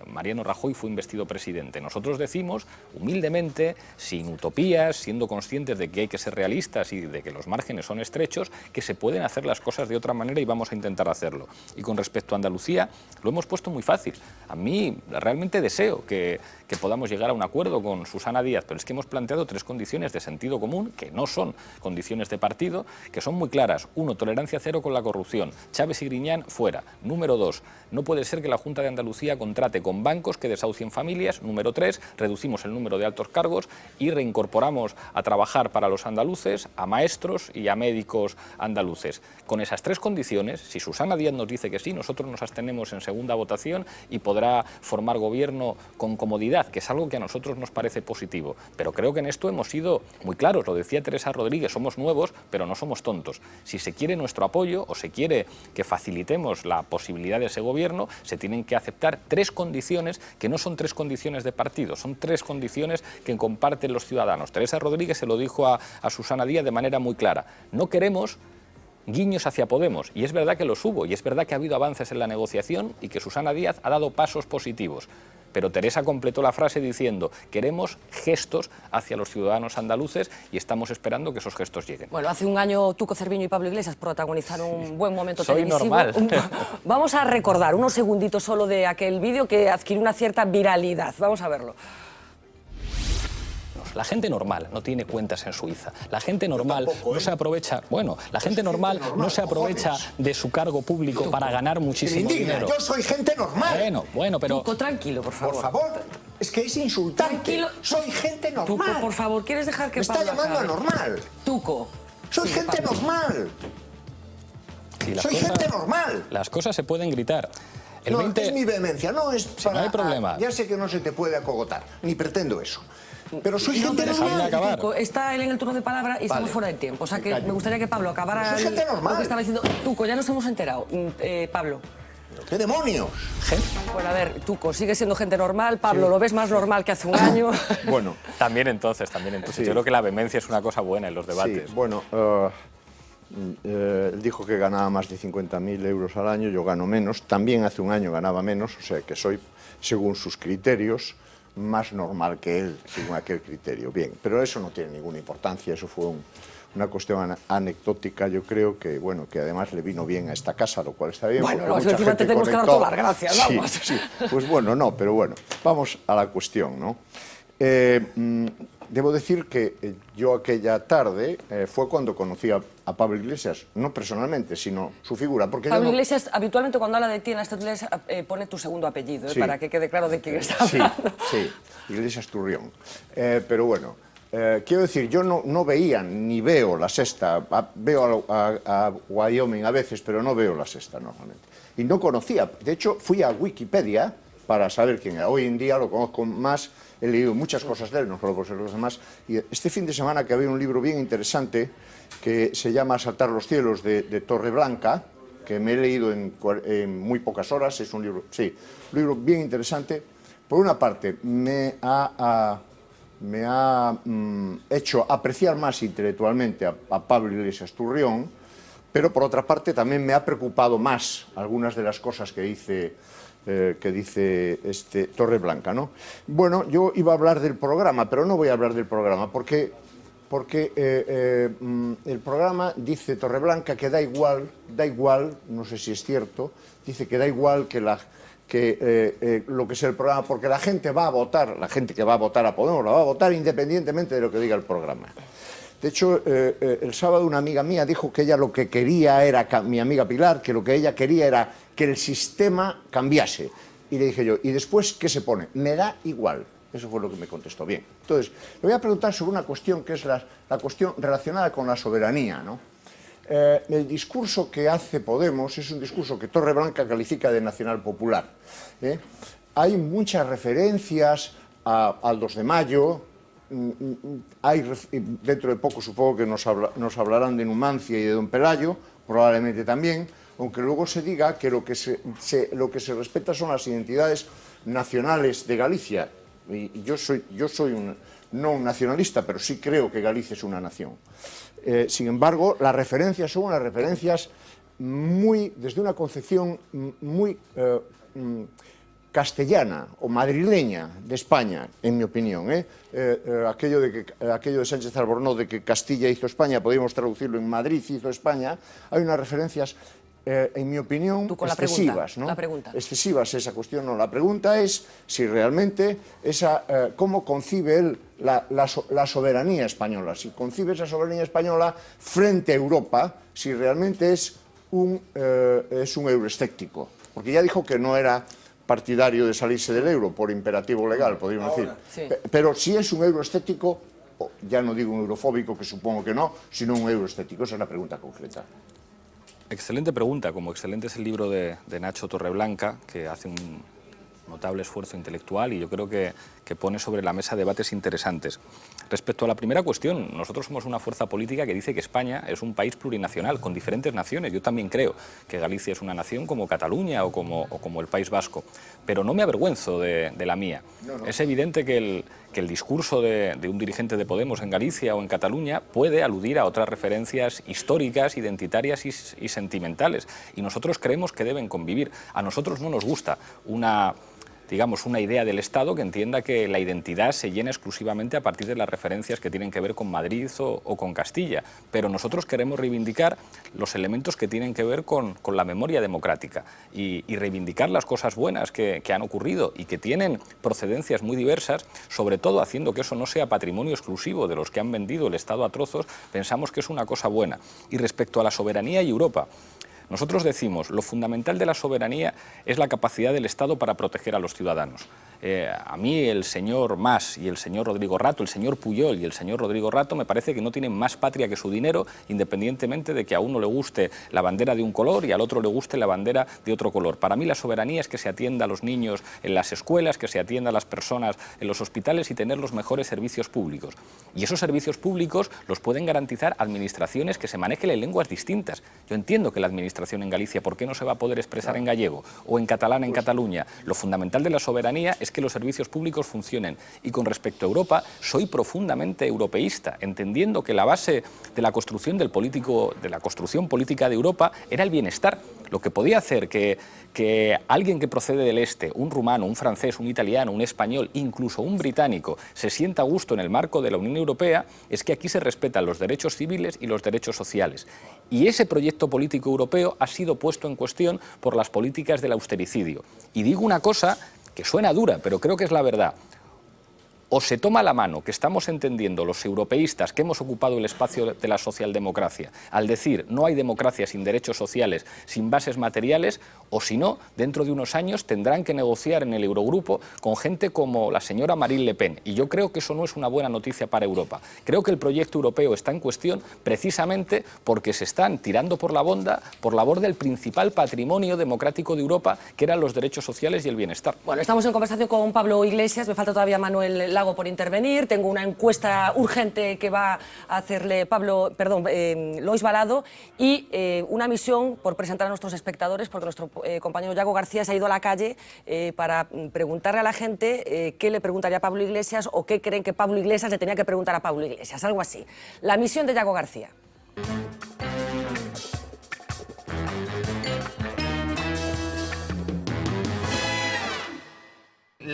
Mariano Rajoy fue investido presidente. Nosotros decimos, humildemente, sin utopías, siendo conscientes de que hay que ser realistas y de que los márgenes son estrechos, que se pueden hacer las cosas de otra manera y vamos a intentar hacerlo. Y con respecto a Andalucía, lo hemos puesto muy fácil. A mí realmente deseo que podamos llegar a un acuerdo con Susana Díaz, pero es que hemos planteado tres condiciones de sentido común, que no son condiciones de partido, que son muy claras. 1, tolerancia cero con la corrupción. Chávez y Griñán, fuera. Número 2, no puede ser que la Junta de Andalucía contrate con bancos que desahucien familias. Número 3, reducimos el número de altos cargos y reincorporamos a trabajar para los andaluces a maestros y a médicos andaluces. Con esas tres condiciones, si Susana Díaz nos dice que sí, nosotros nos abstenemos en segunda votación y podrá formar gobierno con comodidad, que es algo que a nosotros nos parece positivo. Pero creo que en esto hemos sido muy claros, lo decía Teresa Rodríguez, somos nuevos, pero no somos tontos. Si se quiere nuestro apoyo o se quiere que facilitemos la posibilidad de ese gobierno, se tienen que aceptar tres condiciones que no son tres condiciones de partido, son tres condiciones que comparten los ciudadanos. Teresa Rodríguez se lo dijo a Susana Díaz de manera muy clara: no queremos guiños hacia Podemos, y es verdad que los hubo, y es verdad que ha habido avances en la negociación y que Susana Díaz ha dado pasos positivos. Pero Teresa completó la frase diciendo: queremos gestos hacia los ciudadanos andaluces y estamos esperando que esos gestos lleguen. Bueno, hace un año Tuco Cerviño y Pablo Iglesias protagonizaron un buen momento Soy televisivo. normal. Vamos a recordar unos segunditos solo de aquel vídeo que adquirió una cierta viralidad. Vamos a verlo. La gente normal no tiene cuentas en Suiza. La gente normal no se aprovecha, la gente normal no se aprovecha de su cargo público para ganar muchísimo dinero. Yo soy gente normal. Bueno, pero Tuco, tranquilo, por favor. Por favor, es que es insultante. Tranquilo. Soy gente normal. Tuco, por favor, ¿quieres dejar que Me está Pablo llamando acabe? anormal. Tuco. Soy Sí, gente Pablo. normal. si las Soy cosas- gente normal. Las cosas se pueden gritar. El No, 20 es mi vehemencia, no es Sí, para... no hay problema. Ya sé que no se te puede acogotar, ni pretendo eso. Pero soy No, gente pero Dejadme normal. acabar. Tuco, está él en el turno de palabra y estamos Vale. fuera de tiempo. O sea que me gustaría que Pablo acabara Soy gente normal. lo que estaba diciendo. Tuco, ya nos hemos enterado. Pablo. ¿Qué demonios? Bueno, a ver, Tuco, sigue siendo gente normal. Pablo, ¿lo ves más normal que hace un año? Bueno, También entonces. Sí. Yo creo que la vehemencia es una cosa buena en los debates. sí, bueno, él dijo que ganaba más de 50.000 euros al año, yo gano menos, también hace un año ganaba menos, o sea que soy, según sus criterios, más normal que él, según aquel criterio. Bien, pero eso no tiene ninguna importancia, eso fue una cuestión anecdótica, yo creo que, bueno, que además le vino bien a esta casa, lo cual está bien. Bueno, porque no, mucha encima te gente tenemos que dar conectó. todas las gracias, Sí, vamos. sí, pues bueno, no, pero bueno, vamos a la cuestión, ¿no? Debo decir que yo aquella tarde fue cuando conocí a Pablo Iglesias, no personalmente, sino su figura. Porque Pablo yo no- Iglesias, habitualmente cuando habla de ti en las tertulias pone tu segundo apellido, Sí. para que quede claro de quién está Sí, hablando. sí, Iglesias Turrión. Pero bueno, quiero decir, yo no veía ni veo la sexta, veo a Wyoming a veces, pero no veo la sexta normalmente. Y no conocía, de hecho fui a Wikipedia para saber quién era. Hoy en día lo conozco más, he leído muchas cosas de él, no solo por ser los demás. Y este fin de semana que había un libro bien interesante que se llama Asaltar los cielos de Torreblanca, que me he leído en muy pocas horas, es un libro, sí, un libro bien interesante. Por una parte, me ha hecho apreciar más intelectualmente a Pablo Iglesias Turrión, Pero por otra parte también me ha preocupado más algunas de las cosas que dice Torreblanca, ¿no? Bueno, yo iba a hablar del programa, pero no voy a hablar del programa porque el programa, dice Torreblanca, que da igual, no sé si es cierto, dice que da igual que lo que sea el programa, porque la gente va a votar, la gente que va a votar a Podemos la va a votar independientemente de lo que diga el programa. De hecho, el sábado una amiga mía dijo que ella lo que quería era, mi amiga Pilar, que lo que ella quería era que el sistema cambiase. Y le dije yo, ¿y después qué se pone? Me da igual. Eso fue lo que me contestó bien. Entonces, le voy a preguntar sobre una cuestión que es la cuestión relacionada con la soberanía, ¿no? El discurso que hace Podemos es un discurso que Torreblanca califica de nacional popular. Hay muchas referencias al 2 de mayo, dentro de poco supongo que nos hablarán de Numancia y de Don Pelayo, probablemente también, aunque luego se diga que lo que se respeta son las identidades nacionales de Galicia. Y yo soy no un nacionalista, pero sí creo que Galicia es una nación. Sin embargo, las referencias son unas referencias desde una concepción muy castellana o madrileña de España, en mi opinión. Aquello de Sánchez Albornoz de que Castilla hizo España, podríamos traducirlo en Madrid hizo España, hay unas referencias, en mi opinión, excesivas. La pregunta. Excesivas esa cuestión, no. La pregunta es si realmente cómo concibe él la soberanía española, si concibe esa soberanía española frente a Europa, si realmente es un euroescéptico. Porque ya dijo que no era partidario de salirse del euro por imperativo legal, podríamos decir. Sí. Pero si es un euroescéptico, ya no digo un eurofóbico, que supongo que no, sino un euroescéptico. Esa es la pregunta concreta. Excelente pregunta, como excelente es el libro de Nacho Torreblanca, que hace un notable esfuerzo intelectual y yo creo que pone sobre la mesa debates interesantes. Respecto a la primera cuestión, nosotros somos una fuerza política que dice que España es un país plurinacional, con diferentes naciones. Yo también creo que Galicia es una nación como Cataluña o como el País Vasco, pero no me avergüenzo de la mía. No. Es evidente que el discurso de un dirigente de Podemos en Galicia o en Cataluña puede aludir a otras referencias históricas, identitarias y sentimentales, y nosotros creemos que deben convivir. A nosotros no nos gusta una idea del Estado que entienda que la identidad se llena exclusivamente a partir de las referencias que tienen que ver con Madrid o con Castilla, pero nosotros queremos reivindicar los elementos que tienen que ver con la memoria democrática y reivindicar las cosas buenas que han ocurrido y que tienen procedencias muy diversas, sobre todo haciendo que eso no sea patrimonio exclusivo de los que han vendido el Estado a trozos. Pensamos que es una cosa buena. Y respecto a la soberanía y Europa, nosotros decimos, lo fundamental de la soberanía es la capacidad del Estado para proteger a los ciudadanos. A mí el señor Mas y el señor Rodrigo Rato, el señor Puyol y el señor Rodrigo Rato me parece que no tienen más patria que su dinero, independientemente de que a uno le guste la bandera de un color y al otro le guste la bandera de otro color. Para mí la soberanía es que se atienda a los niños en las escuelas, que se atienda a las personas en los hospitales y tener los mejores servicios públicos. Y esos servicios públicos los pueden garantizar administraciones que se manejen en lenguas distintas. Yo entiendo que la administración en Galicia, ¿por qué no se va a poder expresar en gallego o en catalán en Cataluña? Lo fundamental de la soberanía es que los servicios públicos funcionen. Y con respecto a Europa, soy profundamente europeísta, entendiendo que la base de la construcción política de Europa era el bienestar. Lo que podía hacer que alguien que procede del este, un rumano, un francés, un italiano, un español, incluso un británico, se sienta a gusto en el marco de la Unión Europea, es que aquí se respetan los derechos civiles y los derechos sociales. Y ese proyecto político europeo ha sido puesto en cuestión por las políticas del austericidio. Y digo una cosa que suena dura, pero creo que es la verdad. O se toma la mano, que estamos entendiendo los europeístas que hemos ocupado el espacio de la socialdemocracia, al decir no hay democracia sin derechos sociales, sin bases materiales, o si no, dentro de unos años tendrán que negociar en el Eurogrupo con gente como la señora Marine Le Pen. Y yo creo que eso no es una buena noticia para Europa. Creo que el proyecto europeo está en cuestión precisamente porque se están tirando por la borda el principal patrimonio democrático de Europa, que eran los derechos sociales y el bienestar. Bueno, estamos en conversación con Pablo Iglesias, me falta todavía Manuel Lago por intervenir, tengo una encuesta urgente que va a hacerle Lois Balado y una misión por presentar a nuestros espectadores, porque nuestro compañero Yago García se ha ido a la calle para preguntarle a la gente qué le preguntaría a Pablo Iglesias o qué creen que Pablo Iglesias le tenía que preguntar a Pablo Iglesias, algo así. La misión de Yago García.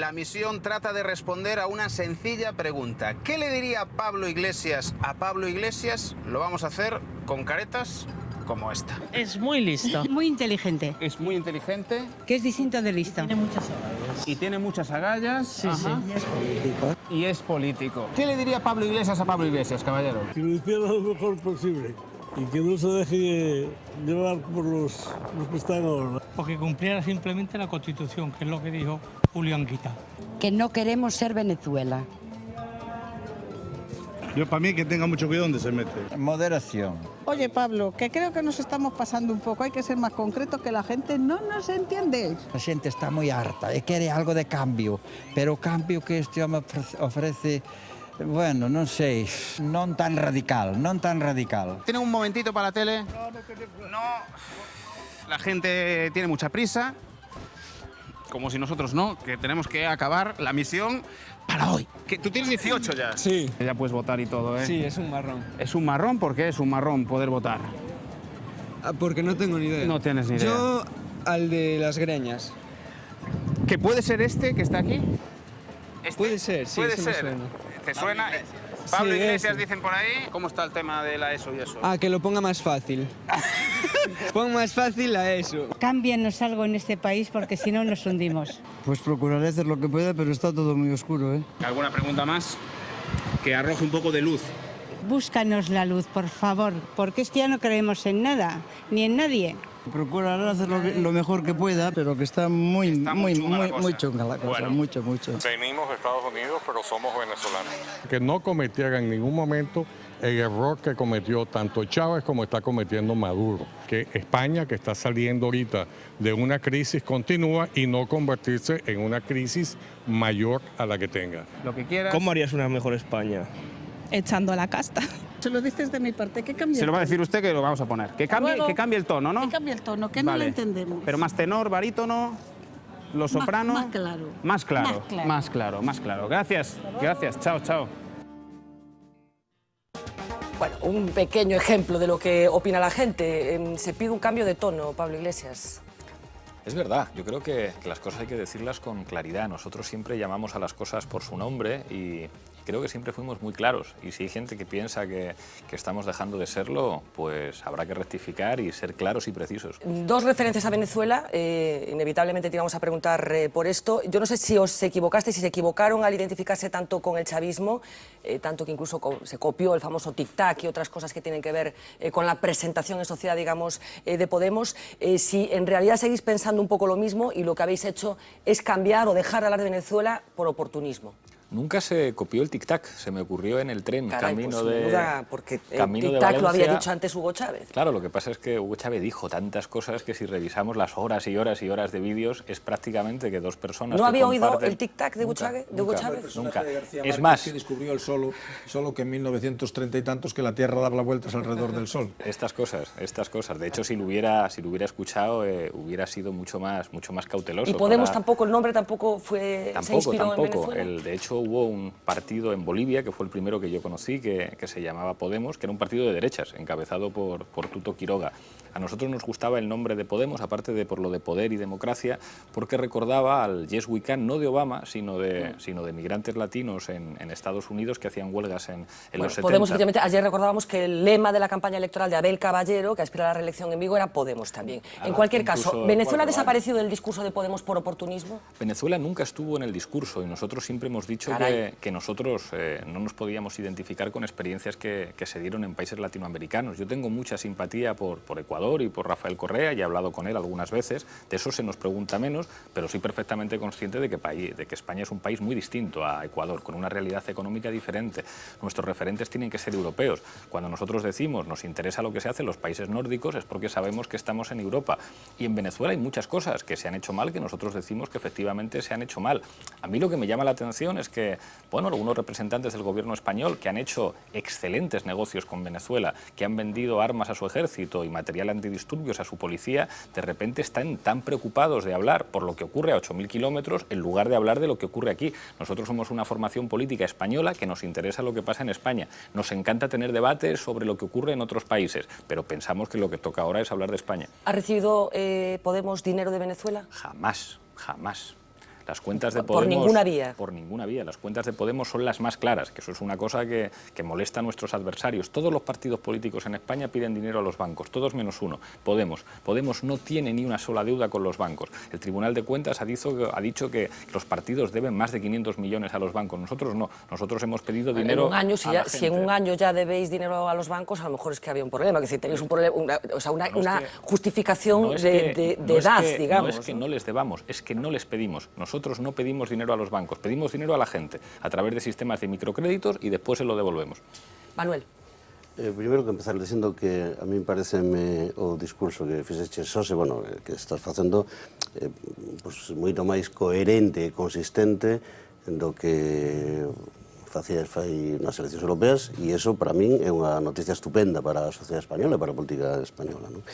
la misión trata de responder a una sencilla pregunta. ¿Qué le diría Pablo Iglesias a Pablo Iglesias? Lo vamos a hacer con caretas como esta. Es muy listo. Muy inteligente. Es muy inteligente. Que es distinto de listo. Tiene muchas agallas. Y tiene muchas agallas. Sí, Ajá. sí. Y es político. Y es político. ¿Qué le diría Pablo Iglesias a Pablo Iglesias, caballero? Que lo hiciera lo mejor posible y que no se deje llevar por los que están ahora. Porque cumpliera simplemente la Constitución, que es lo que dijo Julio Anguita. Que no queremos ser Venezuela. Yo para mí que tenga mucho cuidado donde se mete. Moderación. Oye, Pablo, que creo que nos estamos pasando un poco. Hay que ser más concretos, que la gente no nos entiende. La gente está muy harta y quiere algo de cambio, pero cambio que este hombre ofrece, bueno, no sé, no tan radical, no tan radical. ¿Tiene un momentito para la tele? No. La gente tiene mucha prisa. Como si nosotros no, que tenemos que acabar la misión para hoy. Que tú tienes 18 ya. Sí. Ya puedes votar y todo, ¿eh? Sí, es un marrón. ¿Es un marrón? ¿Por qué es un marrón poder votar? Porque no tengo ni idea. No tienes ni idea. Yo al de las greñas. ¿Que puede ser este que está aquí? ¿Este? Puede ser, sí, Puede sí me ser. suena. ¿Te suena? Pablo Sí, Iglesias ese. dicen por ahí. ¿Cómo está el tema de la ESO y eso? Que lo ponga más fácil. Pon más fácil a eso. Cámbianos algo en este país porque si no nos hundimos. Pues procuraré hacer lo que pueda, pero está todo muy oscuro, ¿eh? ¿Alguna pregunta más? Que arroje un poco de luz. Búscanos la luz, por favor, porque es que ya no creemos en nada, ni en nadie. Procuraré hacer lo mejor que pueda, pero que está muy chunga la cosa, Bueno. mucho. Venimos de Estados Unidos, pero somos venezolanos. Que no cometiera en ningún momento el error que cometió tanto Chávez como está cometiendo Maduro. Que España, que está saliendo ahorita de una crisis, continúa y no convertirse en una crisis mayor a la que tenga. Lo que quieras. ¿Cómo harías una mejor España? Echando a la casta. Se lo dices de mi parte, que cambie. Se lo va a decir usted que lo vamos a poner. Que cambie el tono, ¿no? Que cambie el tono, que no Vale. lo entendemos. Pero más tenor, barítono, lo soprano. Más claro. Más claro. Más claro. Más claro, más claro. Gracias. Gracias. Chao, chao. Bueno, un pequeño ejemplo de lo que opina la gente. Se pide un cambio de tono, Pablo Iglesias. Es verdad, yo creo que las cosas hay que decirlas con claridad. Nosotros siempre llamamos a las cosas por su nombre y creo que siempre fuimos muy claros. Y si hay gente que piensa que estamos dejando de serlo, pues habrá que rectificar y ser claros y precisos. Dos referencias a Venezuela, inevitablemente te íbamos a preguntar por esto. Yo no sé si os equivocasteis, si se equivocaron al identificarse tanto con el chavismo, tanto que incluso se copió el famoso tic-tac y otras cosas que tienen que ver con la presentación en sociedad, digamos, de Podemos. Si en realidad seguís pensando un poco lo mismo y lo que habéis hecho es cambiar o dejar de hablar de Venezuela por oportunismo. Nunca se copió el tic-tac, se me ocurrió en el tren Caray, camino pues, de duda, porque el camino de tic-tac lo había Valencia. dicho antes Hugo Chávez. Claro, lo que pasa es que Hugo Chávez dijo tantas cosas que si revisamos las horas y horas y horas de vídeos es prácticamente que dos personas. ¿No que había oído comparten- el tic-tac de Hugo Chávez? Nunca. Es Es más, más, que descubrió el solo que en 1930 y tantos que la Tierra daba vueltas alrededor del Sol. estas cosas. De hecho, si lo hubiera escuchado, hubiera sido mucho más cauteloso. Y Podemos para- tampoco, el nombre tampoco se inspiró en Venezuela. De hecho, hubo un partido en Bolivia, que fue el primero que yo conocí, que se llamaba Podemos, que era un partido de derechas, encabezado por Tuto Quiroga. A nosotros nos gustaba el nombre de Podemos, aparte de por lo de poder y democracia, porque recordaba al Yes We Can, no de Obama, sino de migrantes latinos en Estados Unidos que hacían huelgas en los 70. Podemos, efectivamente, ayer recordábamos que el lema de la campaña electoral de Abel Caballero, que aspira a la reelección en Vigo, era Podemos también. En cualquier caso, incluso ¿Venezuela ha cuatro desaparecido del discurso de Podemos por oportunismo? Venezuela nunca estuvo en el discurso y nosotros siempre hemos dicho que nosotros no nos podíamos identificar con experiencias que se dieron en países latinoamericanos. Yo tengo mucha simpatía por Ecuador y por Rafael Correa, y he hablado con él algunas veces, de eso se nos pregunta menos, pero soy perfectamente consciente de que España es un país muy distinto a Ecuador, con una realidad económica diferente. Nuestros referentes tienen que ser europeos. Cuando nosotros decimos nos interesa lo que se hace en los países nórdicos es porque sabemos que estamos en Europa. Y en Venezuela hay muchas cosas que se han hecho mal, que nosotros decimos que efectivamente se han hecho mal. A mí lo que me llama la atención es que, bueno, algunos representantes del gobierno español que han hecho excelentes negocios con Venezuela, que han vendido armas a su ejército y material antidisturbios a su policía, de repente están tan preocupados de hablar por lo que ocurre a 8.000 kilómetros en lugar de hablar de lo que ocurre aquí. Nosotros somos una formación política española que nos interesa lo que pasa en España. Nos encanta tener debates sobre lo que ocurre en otros países, pero pensamos que lo que toca ahora es hablar de España. ¿Ha recibido Podemos dinero de Venezuela? Jamás, jamás. Las cuentas de Por Podemos... ninguna vía. Por ninguna vía. Las cuentas de Podemos son las más claras, que eso es una cosa que molesta a nuestros adversarios. Todos los partidos políticos en España piden dinero a los bancos, todos menos uno, Podemos. Podemos no tiene ni una sola deuda con los bancos. El Tribunal de Cuentas ha dicho que los partidos deben más de 500 millones a los bancos. Nosotros no. Nosotros hemos pedido dinero en un año, a la gente. Si en un año ya debéis dinero a los bancos, a lo mejor es que había un problema, que si tenéis un problema, una justificación de edad, digamos. No es que no les debamos, es que no les pedimos. Nosotros no pedimos dinero a los bancos, pedimos dinero a la gente a través de sistemas de microcréditos y después se lo devolvemos. Manuel. Primeiro que empezar dicindo que a mí pareceme o discurso que fixeches Xose, bueno, que estás facendo pues, moito máis coherente e consistente do que facías fai nas eleccións europeas, e iso para min é unha noticia estupenda para a sociedade española e para a política española, non?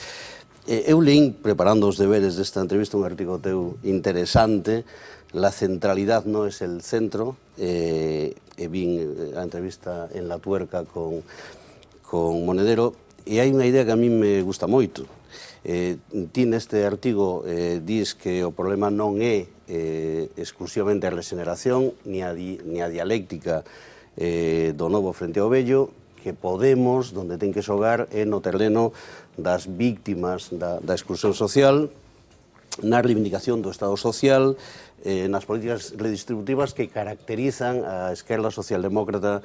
Eu lín, preparando os deberes desta entrevista, un artigo teu interesante, La centralidad no es el centro, e vin a entrevista en La Tuerca con Monedero, e hai unha idea que a mí me gusta moito. Ti neste artigo dis que o problema non é exclusivamente a regeneración ni a dialéctica do novo frente ao vello, que Podemos, donde ten que xogar, é no terreno das víctimas da exclusión social, na reivindicación do Estado social, nas políticas redistributivas que caracterizan a esquerda socialdemócrata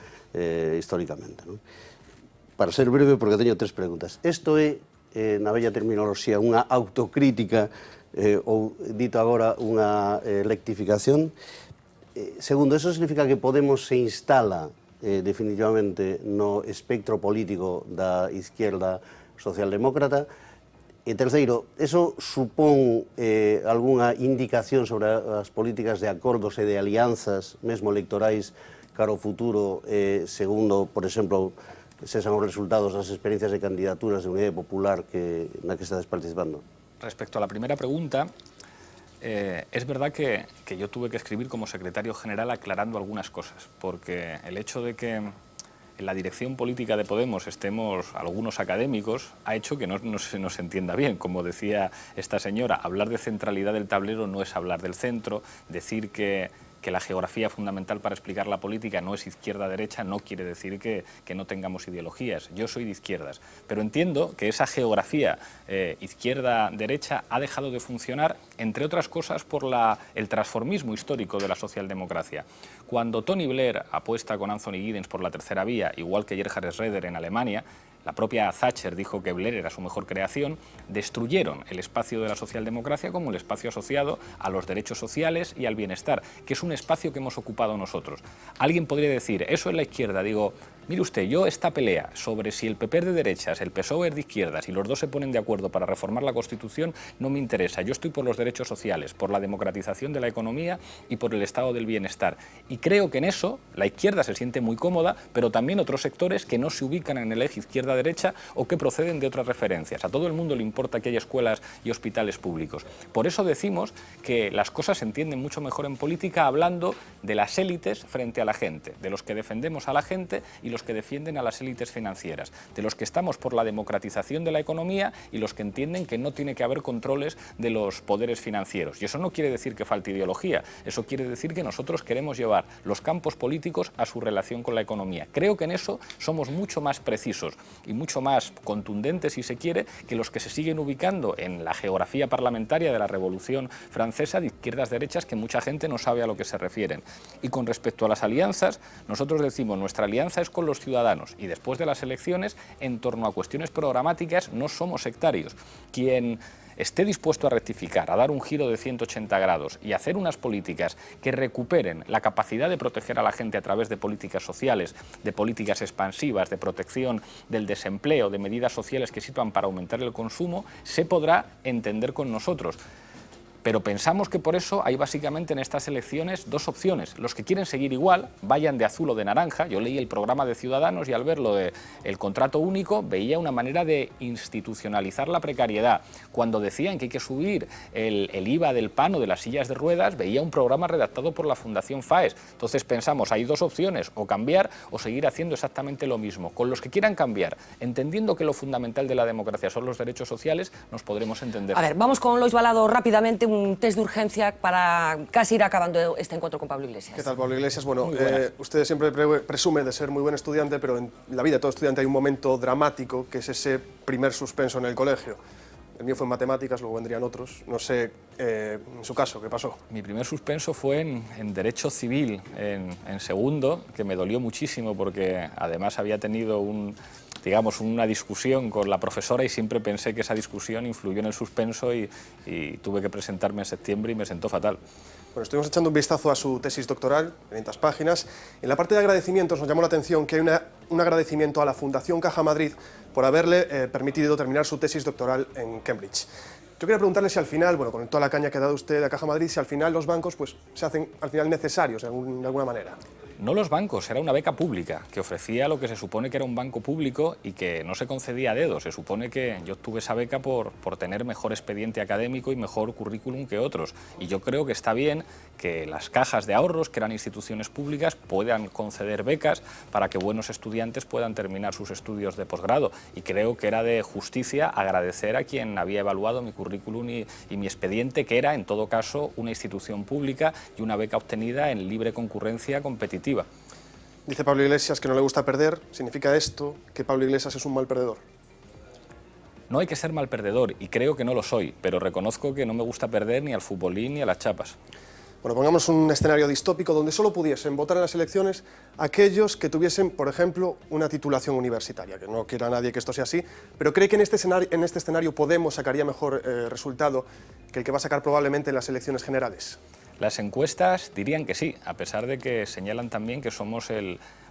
históricamente. Para ser breve, porque teño 3 preguntas. Isto é, na bella terminoloxía, unha autocrítica ou, dito agora, unha rectificación? Segundo, eso significa que Podemos se instala definitivamente no espectro político da izquierda socialdemócrata? E terceiro, eso supón algunha indicación sobre as políticas de acordos e de alianzas, mesmo electorais, cara ao futuro, segundo, por exemplo, sean os resultados das experiencias de candidaturas de Unidade Popular na que estades participando? Respecto a la primera pregunta, es verdad que yo tuve que escribir como secretario general aclarando algunas cosas, porque el hecho de que en la dirección política de Podemos estemos algunos académicos ha hecho que no se nos entienda bien. Como decía esta señora, hablar de centralidad del tablero no es hablar del centro, decir que la geografía fundamental para explicar la política no es izquierda-derecha, no quiere decir que no tengamos ideologías. Yo soy de izquierdas, pero entiendo que esa geografía izquierda-derecha ha dejado de funcionar, entre otras cosas, por el transformismo histórico de la socialdemocracia. Cuando Tony Blair apuesta con Anthony Giddens por la tercera vía, igual que Gerhard Schröder en Alemania, la propia Thatcher dijo que Blair era su mejor creación, destruyeron el espacio de la socialdemocracia como el espacio asociado a los derechos sociales y al bienestar, que es un espacio que hemos ocupado nosotros. Alguien podría decir, eso es la izquierda. Digo, mire usted, yo esta pelea sobre si el PP es de derechas, el PSOE es de izquierdas y los dos se ponen de acuerdo para reformar la Constitución, no me interesa. Yo estoy por los derechos sociales, por la democratización de la economía y por el estado del bienestar. Y creo que en eso la izquierda se siente muy cómoda, pero también otros sectores que no se ubican en el eje izquierda-derecha o que proceden de otras referencias. A todo el mundo le importa que haya escuelas y hospitales públicos. Por eso decimos que las cosas se entienden mucho mejor en política hablando de las élites frente a la gente, de los que defendemos a la gente y los que defienden a las élites financieras, de los que estamos por la democratización de la economía y los que entienden que no tiene que haber controles de los poderes financieros. Y eso no quiere decir que falte ideología, eso quiere decir que nosotros queremos llevar los campos políticos a su relación con la economía. Creo que en eso somos mucho más precisos y mucho más contundentes, si se quiere, que los que se siguen ubicando en la geografía parlamentaria de la Revolución Francesa de izquierdas-derechas, que mucha gente no sabe a lo que se refieren. Y con respecto a las alianzas, nosotros decimos, nuestra alianza es con los ciudadanos y después de las elecciones, en torno a cuestiones programáticas, no somos sectarios. Quien esté dispuesto a rectificar, a dar un giro de 180 grados y hacer unas políticas que recuperen la capacidad de proteger a la gente a través de políticas sociales, de políticas expansivas, de protección del desempleo, de medidas sociales que sirvan para aumentar el consumo, se podrá entender con nosotros. Pero pensamos que por eso hay básicamente en estas elecciones dos opciones. Los que quieren seguir igual, vayan de azul o de naranja. Yo leí el programa de Ciudadanos y al ver lo del contrato único veía una manera de institucionalizar la precariedad. Cuando decían que hay que subir el IVA del pan o de las sillas de ruedas, veía un programa redactado por la Fundación FAES. Entonces pensamos, hay dos opciones, o cambiar o seguir haciendo exactamente lo mismo. Con los que quieran cambiar, entendiendo que lo fundamental de la democracia son los derechos sociales, nos podremos entender. A ver, vamos con Lois Balado rápidamente. un test de urgencia para casi ir acabando este encuentro con Pablo Iglesias. ¿Qué tal, Pablo Iglesias? Bueno, usted siempre presume de ser muy buen estudiante, pero en la vida de todo estudiante hay un momento dramático, que es ese primer suspenso en el colegio. El mío fue en matemáticas, luego vendrían otros. No sé, en su caso, ¿qué pasó? Mi primer suspenso fue en Derecho Civil, en segundo, que me dolió muchísimo porque además había tenido una discusión con la profesora y siempre pensé que esa discusión influyó en el suspenso y tuve que presentarme en septiembre y me sentó fatal. Bueno, estuvimos echando un vistazo a su tesis doctoral, 500 páginas. En la parte de agradecimientos nos llamó la atención que hay un agradecimiento a la Fundación Caja Madrid por haberle permitido terminar su tesis doctoral en Cambridge. Yo quería preguntarle si al final, bueno, con toda la caña que ha dado usted a Caja Madrid, si al final los bancos pues, se hacen al final necesarios de alguna manera. No los bancos, era una beca pública que ofrecía lo que se supone que era un banco público y que no se concedía a dedo. Se supone que yo obtuve esa beca por tener mejor expediente académico y mejor currículum que otros. Y yo creo que está bien que las cajas de ahorros, que eran instituciones públicas, puedan conceder becas para que buenos estudiantes puedan terminar sus estudios de posgrado. Y creo que era de justicia agradecer a quien había evaluado mi currículum y mi expediente, que era, en todo caso, una institución pública y una beca obtenida en libre concurrencia competitiva. Dice Pablo Iglesias que no le gusta perder. ¿Significa esto que Pablo Iglesias es un mal perdedor? No hay que ser mal perdedor y creo que no lo soy, pero reconozco que no me gusta perder ni al futbolín ni a las chapas. Bueno, pongamos un escenario distópico donde solo pudiesen votar en las elecciones aquellos que tuviesen, por ejemplo, una titulación universitaria, que no quiera nadie que esto sea así, pero cree que en este escenario Podemos sacaría mejor resultado que el que va a sacar probablemente en las elecciones generales. Las encuestas dirían que sí, a pesar de que señalan también que somos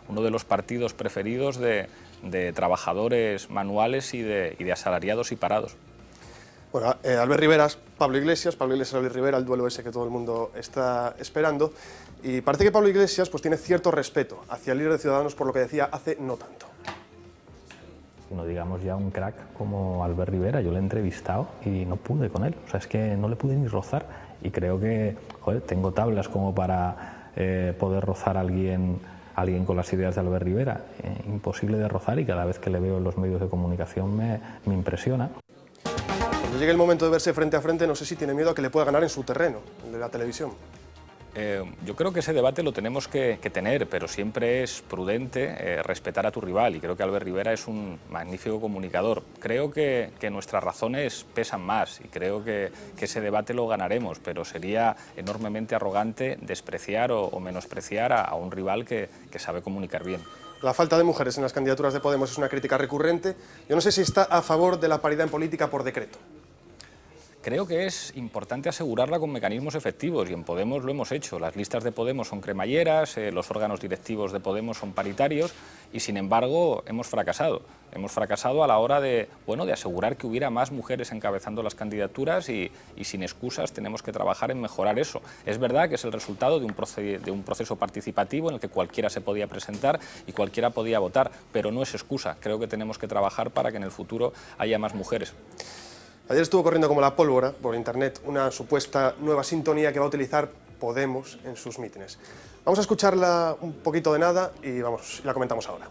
uno de los partidos preferidos de trabajadores manuales y de asalariados y parados. Bueno, Albert Rivera, Pablo Iglesias, Albert Rivera, el duelo ese que todo el mundo está esperando. Y parece que Pablo Iglesias pues, tiene cierto respeto hacia el líder de Ciudadanos por lo que decía hace no tanto. No digamos ya un crack como Albert Rivera, yo le he entrevistado y no pude con él, o sea, es que no le pude ni rozar. Y creo que, joder, tengo tablas como para poder rozar a alguien con las ideas de Albert Rivera. Imposible de rozar y cada vez que le veo en los medios de comunicación me impresiona. Cuando llegue el momento de verse frente a frente, no sé si tiene miedo a que le pueda ganar en su terreno, el de la televisión. Yo creo que ese debate lo tenemos que tener, pero siempre es prudente respetar a tu rival y creo que Albert Rivera es un magnífico comunicador. Creo que nuestras razones pesan más y creo que ese debate lo ganaremos, pero sería enormemente arrogante despreciar o menospreciar a un rival que sabe comunicar bien. La falta de mujeres en las candidaturas de Podemos es una crítica recurrente. Yo no sé si está a favor de la paridad en política por decreto. Creo que es importante asegurarla con mecanismos efectivos y en Podemos lo hemos hecho. Las listas de Podemos son cremalleras, los órganos directivos de Podemos son paritarios y sin embargo hemos fracasado. Hemos fracasado a la hora de asegurar que hubiera más mujeres encabezando las candidaturas y sin excusas tenemos que trabajar en mejorar eso. Es verdad que es el resultado de un proceso participativo en el que cualquiera se podía presentar y cualquiera podía votar, pero no es excusa. Creo que tenemos que trabajar para que en el futuro haya más mujeres. Ayer estuvo corriendo como la pólvora por internet una supuesta nueva sintonía que va a utilizar Podemos en sus mítines. Vamos a escucharla un poquito de nada y la comentamos ahora.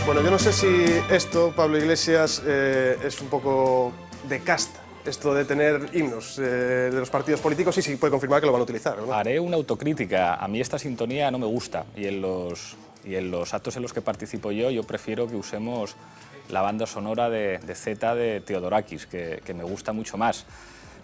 Bueno, yo no sé si esto, Pablo Iglesias, es un poco de casta. Esto de tener himnos de los partidos políticos y sí puede confirmar que lo van a utilizar, ¿no? Haré una autocrítica. A mí esta sintonía no me gusta y en los actos en los que participo yo prefiero que usemos la banda sonora de Z de Theodorakis, que me gusta mucho más.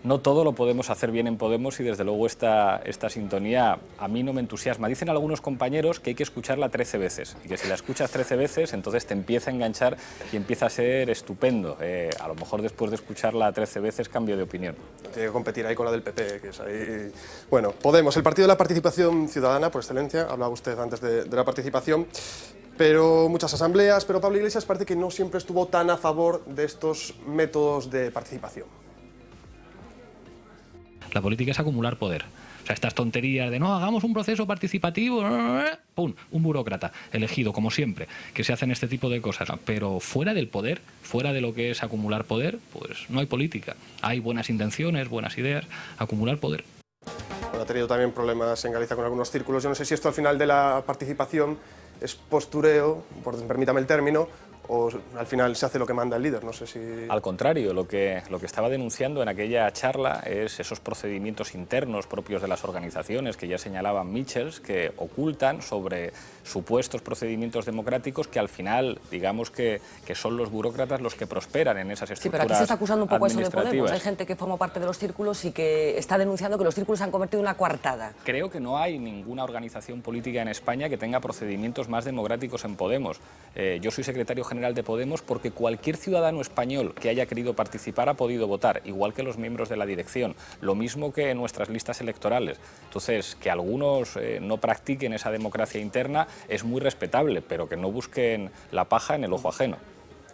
No todo lo podemos hacer bien en Podemos y desde luego esta sintonía a mí no me entusiasma. Dicen algunos compañeros que hay que escucharla 13 veces y que si la escuchas 13 veces entonces te empieza a enganchar y empieza a ser estupendo. A lo mejor después de escucharla 13 veces cambio de opinión. Tiene que competir ahí con la del PP, que es ahí... Bueno, Podemos, el partido de la participación ciudadana por excelencia, hablaba usted antes de la participación, pero muchas asambleas, pero Pablo Iglesias parece que no siempre estuvo tan a favor de estos métodos de participación. La política es acumular poder. O sea, estas tonterías de no, hagamos un proceso participativo, ¡pum! Un burócrata elegido, como siempre, que se hacen este tipo de cosas. Pero fuera del poder, fuera de lo que es acumular poder, pues no hay política. Hay buenas intenciones, buenas ideas, acumular poder. Bueno, bueno, ha tenido también problemas en Galicia con algunos círculos. Yo no sé si esto al final de la participación es postureo, permítame el término, o al final se hace lo que manda el líder, no sé si... Al contrario, lo que estaba denunciando en aquella charla es esos procedimientos internos propios de las organizaciones que ya señalaban Michels, que ocultan sobre supuestos procedimientos democráticos que al final, digamos que son los burócratas los que prosperan en esas estructuras. Sí, pero aquí se está acusando un poco eso de Podemos. Hay administrativas. gente que forma parte de los círculos y que está denunciando que los círculos se han convertido en una coartada. Creo que no hay ninguna organización política en España que tenga procedimientos más democráticos en Podemos. Yo soy secretario general de Podemos porque cualquier ciudadano español que haya querido participar ha podido votar, igual que los miembros de la dirección, lo mismo que en nuestras listas electorales. Entonces, que algunos no practiquen esa democracia interna es muy respetable, pero que no busquen la paja en el ojo ajeno.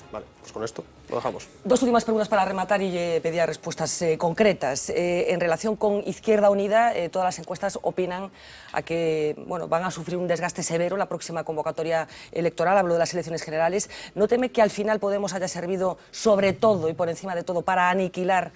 Vale, pues con esto lo dejamos. Dos últimas preguntas para rematar y pedía respuestas concretas. En relación con Izquierda Unida, todas las encuestas opinan a que van a sufrir un desgaste severo la próxima convocatoria electoral, hablo de las elecciones generales. ¿No teme que al final Podemos haya servido sobre todo y por encima de todo para aniquilar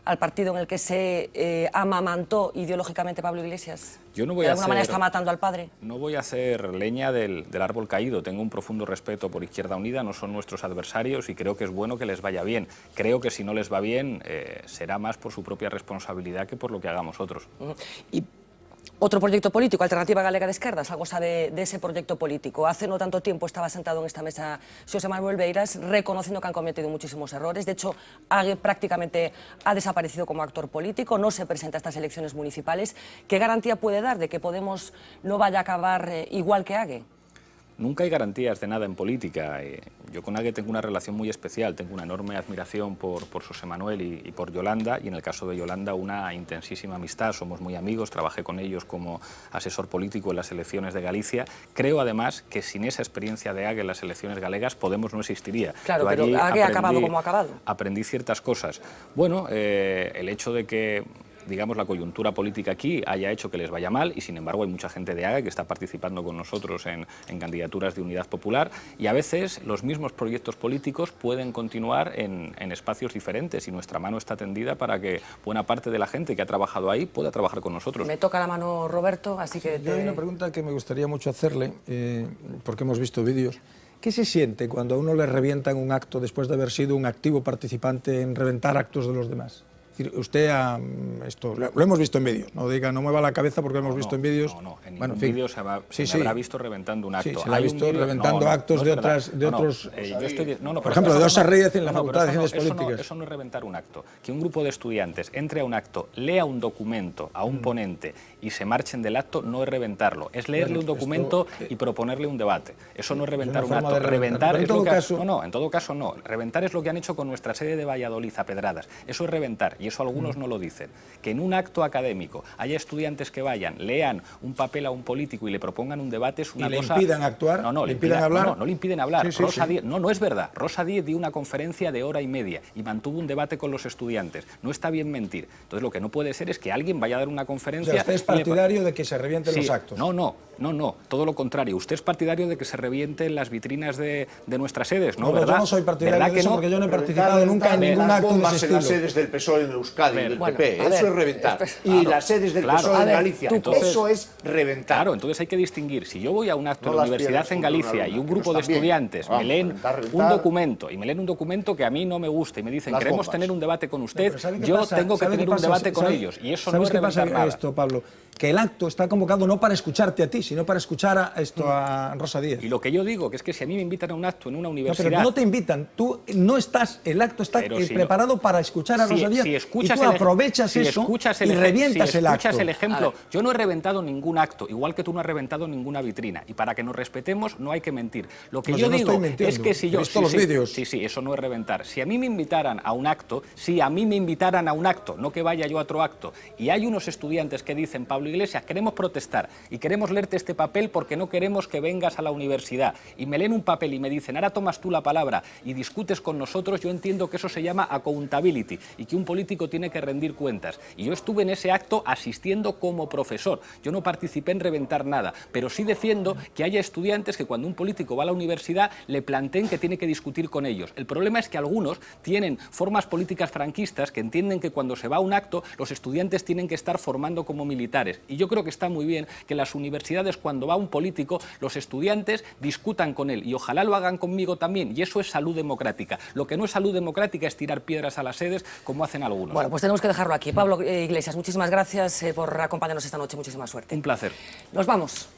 al partido en el que se amamantó ideológicamente Pablo Iglesias? Yo no voy ¿De alguna manera está matando al padre? No voy a hacer leña del árbol caído. Tengo un profundo respeto por Izquierda Unida, no son nuestros adversarios y creo que es bueno que les vaya bien. Creo que si no les va bien será más por su propia responsabilidad que por lo que hagamos otros. Y otro proyecto político, Alternativa Galega de Esquerdas, algo sabe de ese proyecto político. Hace no tanto tiempo estaba sentado en esta mesa Xosé Manuel Beiras reconociendo que han cometido muchísimos errores. De hecho, Ague prácticamente ha desaparecido como actor político, no se presenta a estas elecciones municipales. ¿Qué garantía puede dar de que Podemos no vaya a acabar igual que Ague? Nunca hay garantías de nada en política. Yo con Ague tengo una relación muy especial, tengo una enorme admiración por Xosé Manuel y por Yolanda, y en el caso de Yolanda una intensísima amistad, somos muy amigos, trabajé con ellos como asesor político en las elecciones de Galicia. Creo además que sin esa experiencia de Ague en las elecciones galegas Podemos no existiría. Claro, pero Ague ha acabado como ha acabado. Aprendí ciertas cosas. Bueno, el hecho de que digamos, la coyuntura política aquí haya hecho que les vaya mal y, sin embargo, hay mucha gente de Ague que está participando con nosotros en candidaturas de Unidad Popular y a veces los mismos proyectos políticos pueden continuar en espacios diferentes y nuestra mano está tendida para que buena parte de la gente que ha trabajado ahí pueda trabajar con nosotros. Me toca la mano Roberto, así que... Yo hay una pregunta que me gustaría mucho hacerle, porque hemos visto vídeos. ¿Qué se siente cuando a uno le revientan un acto después de haber sido un activo participante en reventar actos de los demás? Es decir, usted esto lo hemos visto en vídeos, no diga, no mueva la cabeza porque lo hemos visto en vídeos. No, en ningún vídeo se me habrá visto reventando un acto. Sí, se la ha visto reventando actos de otros... por ejemplo, de Osa Reyes en la Facultad de Ciencias Políticas. Eso no es reventar un acto. Que un grupo de estudiantes entre a un acto, lea un documento a un ponente y se marchen del acto, no es reventarlo. Es leerle un documento y proponerle un debate. Eso no es reventar un acto. Reventar es lo que... No, en todo caso no. Reventar es lo que han hecho con nuestra sede de Valladolid a pedradas. Eso es reventar. Y eso algunos no lo dicen. Que en un acto académico haya estudiantes que vayan, lean un papel a un político y le propongan un debate es una cosa... ¿Y le impidan actuar? No, ¿Le impidan hablar? No le impiden hablar. Sí, Rosa Díez, no es verdad. Rosa Díez dio una conferencia de 1h30 y mantuvo un debate con los estudiantes. No está bien mentir. Entonces lo que no puede ser es que alguien vaya a dar una conferencia... O sea, ¿usted es partidario de que se revienten los actos? No. Todo lo contrario. Usted es partidario de que se revienten las vitrinas de nuestras sedes, ¿no? No, ¿verdad? yo no soy partidario de eso porque yo no he participado nunca en ningún acto de ese estilo. Las sedes del PSOE en Euskadi, del PP, eso es reventar. Claro, y las sedes del PSOE en Galicia, eso es reventar. Claro, entonces hay que distinguir. Si yo voy a un acto de la universidad en Galicia y un grupo de estudiantes me leen un documento que a mí no me gusta y me dicen queremos tener un debate con usted, yo tengo que tener un debate con ellos. Y eso no es reventar nada. Esto, Pablo? Que el acto está convocado no para escucharte a ti, sino para escuchar a Rosa Díez. Y lo que yo digo, que es que si a mí me invitan a un acto en una universidad... pero no te invitan, tú no estás, el acto está preparado para escuchar a Rosa Díez y tú aprovechas eso y revientas el acto. Si escuchas el ejemplo, yo no he reventado ningún acto, igual que tú no has reventado ninguna vitrina. Y para que nos respetemos no hay que mentir. Lo que yo digo es que si yo... He visto los vídeos. Sí, eso no es reventar. Si a mí me invitaran a un acto, no que vaya yo a otro acto, y hay unos estudiantes que dicen, Pablo Iglesias, queremos protestar y queremos leerte este papel porque no queremos que vengas a la universidad. Y me leen un papel y me dicen, ahora tomas tú la palabra y discutes con nosotros, yo entiendo que eso se llama accountability y que un político tiene que rendir cuentas. Y yo estuve en ese acto asistiendo como profesor. Yo no participé en reventar nada, pero sí defiendo que haya estudiantes que cuando un político va a la universidad le planteen que tiene que discutir con ellos. El problema es que algunos tienen formas políticas franquistas que entienden que cuando se va a un acto los estudiantes tienen que estar formando como militares. Y yo creo que está muy bien que en las universidades, cuando va un político, los estudiantes discutan con él y ojalá lo hagan conmigo también, y eso es salud democrática. Lo que no es salud democrática es tirar piedras a las sedes como hacen algunos. Bueno, pues tenemos que dejarlo aquí. Pablo Iglesias, muchísimas gracias por acompañarnos esta noche, muchísima suerte. Un placer. Nos vamos.